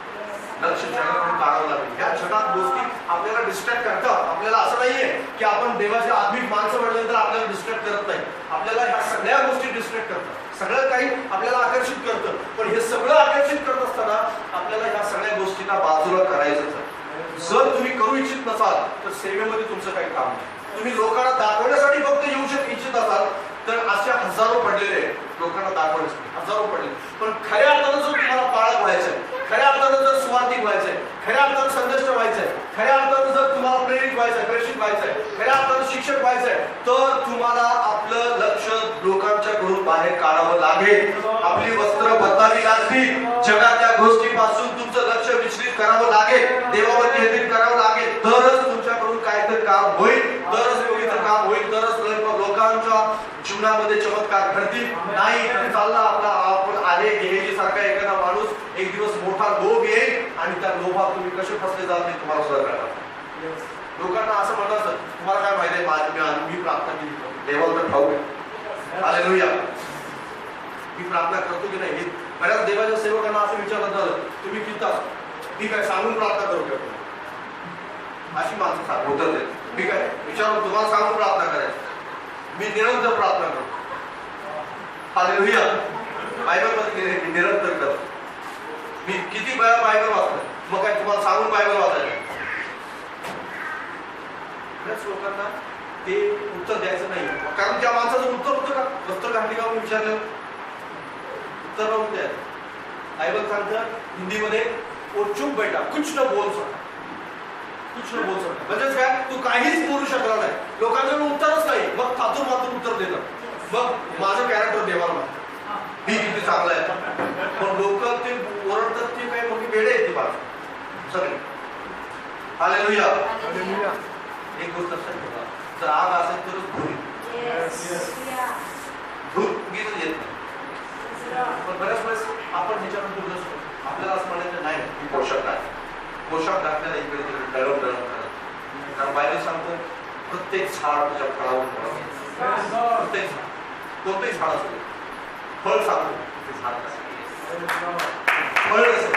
लक्ष जगाकडून काढावं लागेल. ह्या जगात गोष्टी आपल्याला डिस्ट्रॅक्ट करतात. आपल्याला असं नाहीये की आपण देवाच्या आत्मिक माणसं म्हटल्यानंतर आपल्याला डिस्ट्रॅक्ट करत नाही. आपल्याला ह्या सगळ्या गोष्टी डिस्ट्रॅक्ट करतात. सगळं काही आपल्याला आकर्षित करतं. पण हे सगळं आकर्षित करत असताना आपल्याला ह्या सगळ्या गोष्टींना बाजूला करायचंच आहे. जर तुम्ही करू इच्छित नसाल तर सेवेमध्ये तुमचं काही काम नाही. तुम्ही लोकांना दाखवण्यासाठी फक्त येऊ इच्छित असाल तर असे हजारो पडलेले लोकांना दाखवण्यासाठी हजारो पडले. पण खऱ्या अर्थानं जर तुम्हाला पाळत व्हायचंय, खऱ्या अर्थानं जर सुवार्थिक व्हायचंय, खऱ्या अर्थानं संदेश व्हायचंय, खऱ्या अर्थानं जर तुम्हाला प्रेरित व्हायचंय, प्रेषित व्हायचंय, खऱ्या अर्थानं शिक्षक व्हायचंय तर तुम्हाला आपलं लक्ष लोकांच्याकडून बाहेर काढावं लागेल. आपली वस्त्र बदलावी लागतील. जगाच्या गोष्टीपासून तुमचं लक्ष विचलित करावं लागेल. देवावर केंद्रित करावं लागेल. तरच तुमच्याकडून काहीतरी काम होईल. तरच योग्य काम होईल. तरच लोकांच्या जीवनामध्ये चमत्कार घडतील. नाही चालला आपला आपण आले गेलेली सारखा एखादा माणूस एक दिवस मोठा लोभ येईल आणि त्या लोभात तुम्ही कसे फसले जाल ते तुम्हाला सुद्धा कळणार. लोकांना असं म्हणायचं तुम्हाला काय माहिती आहे मी प्रार्थना केली देवाला तर ठाऊक आहे. हालेलुया. मी प्रार्थना करतो की नाही. बऱ्याच देवाच्या सेवकांना असं विचारलं झालं तुम्ही किती तास मी काय सांगून प्रार्थना करू शकतो. अशी माणसं सांग उत्तर देत मी काय विचारून तुम्हाला सांगून प्रार्थना करायची. मी निरंतर प्रार्थना करतो. हालेलुया. बायबलमध्ये निरंतर करतो. मी किती वेळा बायबल वाचतो मग काय तुम्हाला सांगून बायबल वाचायचं. बऱ्याच लोकांना ते उत्तर द्यायचं नाही कारण त्या माणसाचं उत्तर होतं का वस्त्र घातली का म्हणून विचारलं उत्तर नव्हतं द्यायचं. बायबल सांगतं हिंदीमध्ये वो चुप बैठा कुछ न बोल सकता. कुछ न बोल सकता म्हणजेच काय तू काहीच बोलू शकला नाही. लोकांकडे उत्तरच नाही. मग थातून मातून उत्तर देतात. मग माझं कॅरेक्टर देवाला माहिती मी किती चांगलं आहे. पण लोक ते ओरडतात ते काय मग वेडे आहेत ती बाजू सगळे. हालेलुया. एक गोष्ट लक्षात ठेवा जर आग असेल तरच धूर येत नाही. पण बऱ्याच वेळेस आपण ह्याच्यानंतर जसं आपल्याला असं म्हणायचं नाही की पोशाख आहे पोशाख घातल्याला इकडे तिकडे डळम डळम करत. कारण बायबल सांगतं प्रत्येक झाड तुझ्या फळावर पडत. प्रत्येक झाड कोणतंही झाड असतो फळ सांगतो ते झाड कसं फळ कसं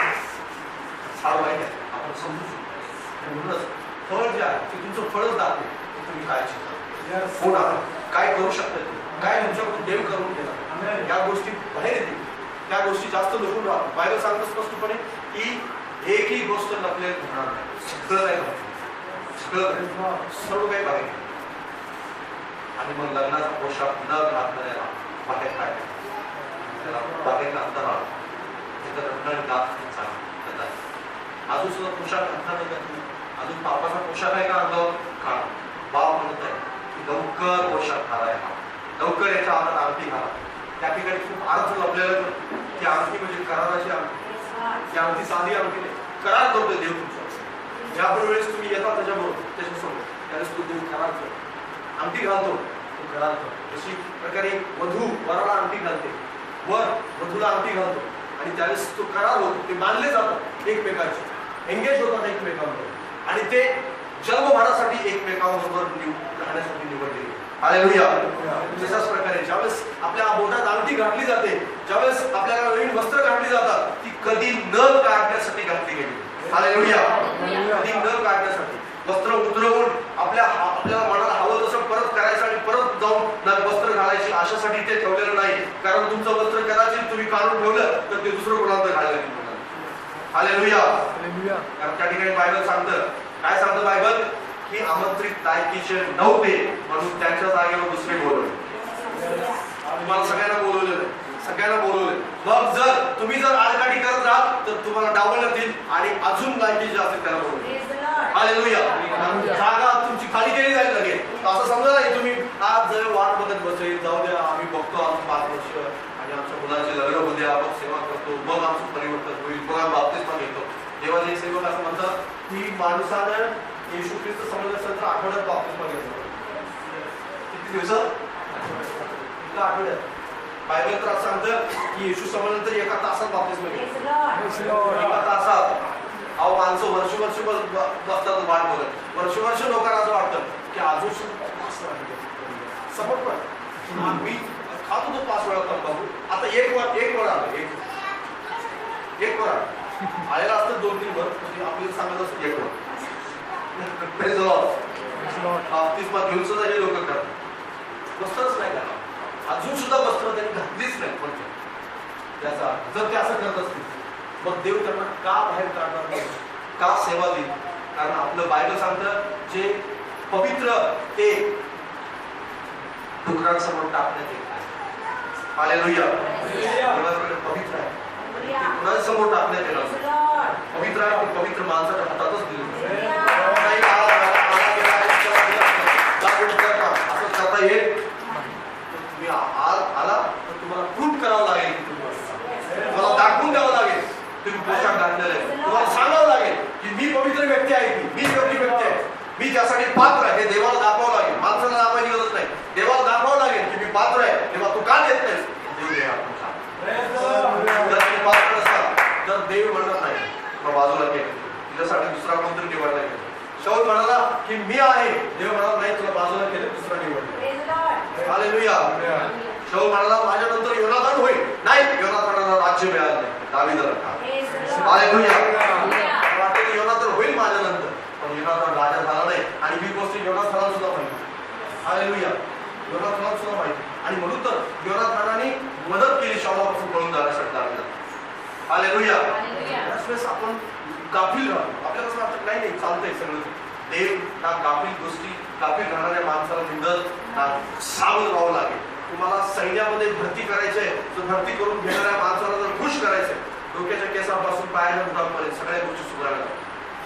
झाड माहिती आहे आपण समजू शकतो. म्हणूनच फळ जे आहे ते तुमचं फळच दाखवे तुम्ही काय शिकता कोण आहात काय करू शकता काय तुमच्याकडून देव करून गेला या गोष्टी बाहेर येतील. त्या गोष्टी जास्त लपून राहतात. बायबल सांगतो स्पष्टपणे की एकही गोष्ट लपलेली होणार नाही. सगळं काही सगळं सर्व काही बाहेर आणि मग लग्नाचा पोशाख न घातलेला बाहेर काढले त्याला बाहेर अंतर आला तिथं रत्न दाखवून सांगा अजून सुद्धा पोशाख घातला नाही का अजून पापाचा पोशाख आहे का अंगावर काढ. बाप म्हणत आहे की लवकर पोशाख घालाय हा लवकर याच्या हातात अंगठी घाला. त्या ठिकाणी खूप अर्थ लपलेला ती अंगठी म्हणजे कराराची अंगठी. ती अंगठी साधी अंगठी नाही करार करतोय देव तुमच्या. ज्या वेळेस तुम्ही येता जेव्हा त्याच्यासमोर त्यावेळेस तो देव करार करतो, अंगठी घालतो, तो करार करतो. अशी प्रकारे वधू वराला अंगठी घालते, वर वधूला अंगठी घालतो आणि त्यावेळेस तो करार होतो. ते मानले जातात एकमेकांचे, एंगेज होतात एकमेकांवर आणि ते जन्मभरासाठी एकमेकांबरोबर राहण्यासाठी निवडले. हालेलुया. तशाच प्रकारे ज्यावेळेस आपल्या बोटात अंगठी घातली जाते, ज्यावेळेस आपल्याला नवीन वस्त्र घातली जातात, ती कधी न काढण्यासाठी घातली गेली. हालेलुया. कधी न काढण्यासाठी वस्त्र उतरवून आपल्याला मनाला हवं तसं परत करायचं आणि परत जाऊन वस्त्र घालायची अशासाठी ते ठेवलेलं नाही. कारण तुमचं वस्त्र कदाचित तुम्ही काढून ठेवलं तर ते दुसरं कोणाला घालायला. हालेलुया. कारण त्या ठिकाणी बायबल सांगतं, काय सांगतं बायबल, की आमंत्रित लायकीचे नव्हते म्हणून त्यांच्या जागेवर दुसरे बोलवले. तुम्हाला सगळ्यांना बोलवलेलं, सगळ्यांना बोलवले. मग जर तुम्ही आडकाठी करत राहाल तर तुम्हाला डावलण्यात येईल आणि अजून लायकी जे असेल त्याला बोलवले. हालेलुया. जागा तुमची खाली केली जाईल लगेच. असं समजा नाही तुम्ही आज जर वाट बघत बसेल, जाऊ द्या आम्ही बघतो आमचं 5 वर्ष आणि आमच्या मुलाचे लग्न होऊ द्या, मग सेवा करतो, मग आमचं परिवर्तन होईल, मग आम्ही बाप्तिस्मा घेतो. देवाचे सेवक असं म्हणतात की माणसानं येशू ख्रिस्त समजलं असेल तर आठवड्यात बाप्तिस्मा घेतो. किती दिवसात? आठवड्यात. बायबल तर असं सांगतं की येशू समजलं तर एका तासात बाप्तिस्मा घेतो. एका तासात. अहो माणसं वर्ष बसतात वाट बघत. वर्ष लोकांना असं वाटतं की अजून समज पण मी खातो तो 5 वेळा तंबाखू, आता एक वर आलं, एक वर आलेला असतं 2-3 वर, आपल्याला सांगत असतं एक वर. बाप्तिस्मा घेऊन सुद्धा हे लोक करतात. वस्त्रच नाही घाला, अजून सुद्धा वस्त्र त्यांनी घातलीच नाही. पण त्याचा जर ते असं करत असतील मग देव त्यांना का बाहेर काढणार नाही, का सेवा देईल? कारण आपलं बायबल सांगतं जे पवित्र ते डुकरांसमोर टाकण्यात येत आहे. हालेलुया. पवित्र आहे ते कुणासमोर टाकण्यात येणार. पवित्र आहे ते पवित्र माणसाच्या हातातच दिलं. असं करता येईल. तुम्ही आला तर तुम्हाला प्रूफ करावं लागेल, तुम्हाला दाखवून द्यावं लागेल तुम्ही पोशाख घातलेला आहे. तुम्हाला सांगावं लागेल की मी पवित्र व्यक्ती आहे, मी योग्य व्यक्ती आहे, मी त्यासाठी पात्र आहे. हे देवाला दाखवावं लागेल. माणसाला दाखवायची गरज नाही, देवाला दाखवावं लागेल की मी पात्र आहे. तेव्हा तू का देत नाहीस? देव दे आपण सांग. जर तुम्ही पात्र नसाल तर देव म्हणत नाही मग बाजूला केलं, तुझ्यासाठी दुसरा कोणतरी निवडला गेला. शाऊल म्हणाला की मी आहे, देव म्हणाला नाही तुला बाजूला केलं, दुसरा निवडला. हालेलुया. शाऊल म्हणाला माझ्यानंतर योनातान होईल, नाही योनातानाला राज्य मिळालं नाही, दावीदाला का. हालेलुया. वाटतं योनातान होईल माझ्यानंतर, पण योनातान राजा झाला नाही. आणि ही गोष्ट योनातानाला सुद्धा माहिती. हालेलुया. योनातानाला सुद्धा माहिती. आणि म्हणून तर योनातानाने मदत केली शाऊलापासून पळून जाण्यासाठी दावीदाला. हालेलुया. त्यावेळेस आपण गाफील राहतो. आपल्याला असं वाटतं नाही नाही चालतंय सगळं. देव त्या गाफील गोष्टी, गाफील राहणाऱ्या माणसाला निंदत सावध राहावं लागेल. तुम्हाला सैन्यामध्ये भरती करायचंय, तर भरती करून घेणाऱ्या माणसाला जर खुश करायचंय, डोक्याच्या केसापासून पायाच्या बुटापर्यंत सगळ्या गोष्टी सुधारायला.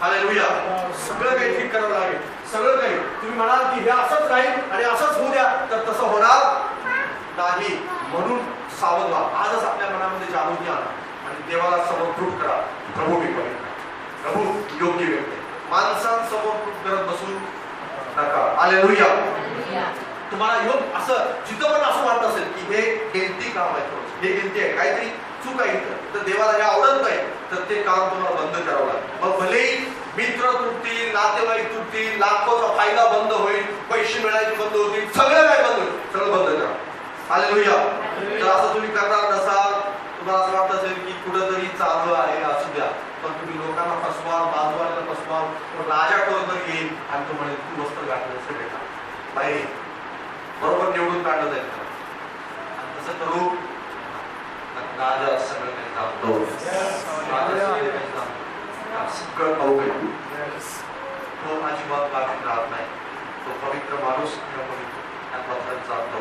हालेलुया. सगळं काही ठीक करावं लागेल. सगळं काही तुम्ही म्हणाल की हे असंच राहील आणि असंच होऊ द्या, तर तसं होणार नाही. म्हणून सावध व्हा. आजच आपल्या मनामध्ये जागृती आणा आणि देवाला समोर प्रूफ करा प्रभू मी पवित्र, प्रभू योग्य व्यक्ती. माणसांसमोर प्रूफ करत बसून नका. हालेलुया. तुम्हाला योग असं जिथं पण असं वाटत असेल की हे गिल्टी काम आहे, हे गिल्टी आहे, काहीतरी चूक आहे, तर देवाला हे आवडत नाही, तर ते काम तुम्हाला बंद करावं लागेल. मग भलेही मित्र तुटतील, नातेवाईक तुटतील, लाखोचा फायदा बंद होईल, पैसे मिळायचे बंद होतील, सगळं काय बंद होईल, सगळं बंद करा. हालेलुया. जर असं तुम्ही करणार नसाल, तुम्हाला असं वाटत असेल की कुठंतरी चालू आहे, असू द्या, पण तुम्ही लोकांना फसवाल, बाजूवाल्याला फसवाल, पण राजा कोणतरी येईल आणि तो म्हणेल तू वस्त्र घातलं असेल बेटा बाई, बरोबर निवडून काढलं जाईल. आणि तसं करू राजा सगळं काही जाणतो, सगळं भाऊ काही तो अजिबात बाकी राहत नाही. तो पवित्र माणूस किंवा पवित्र जाणतो.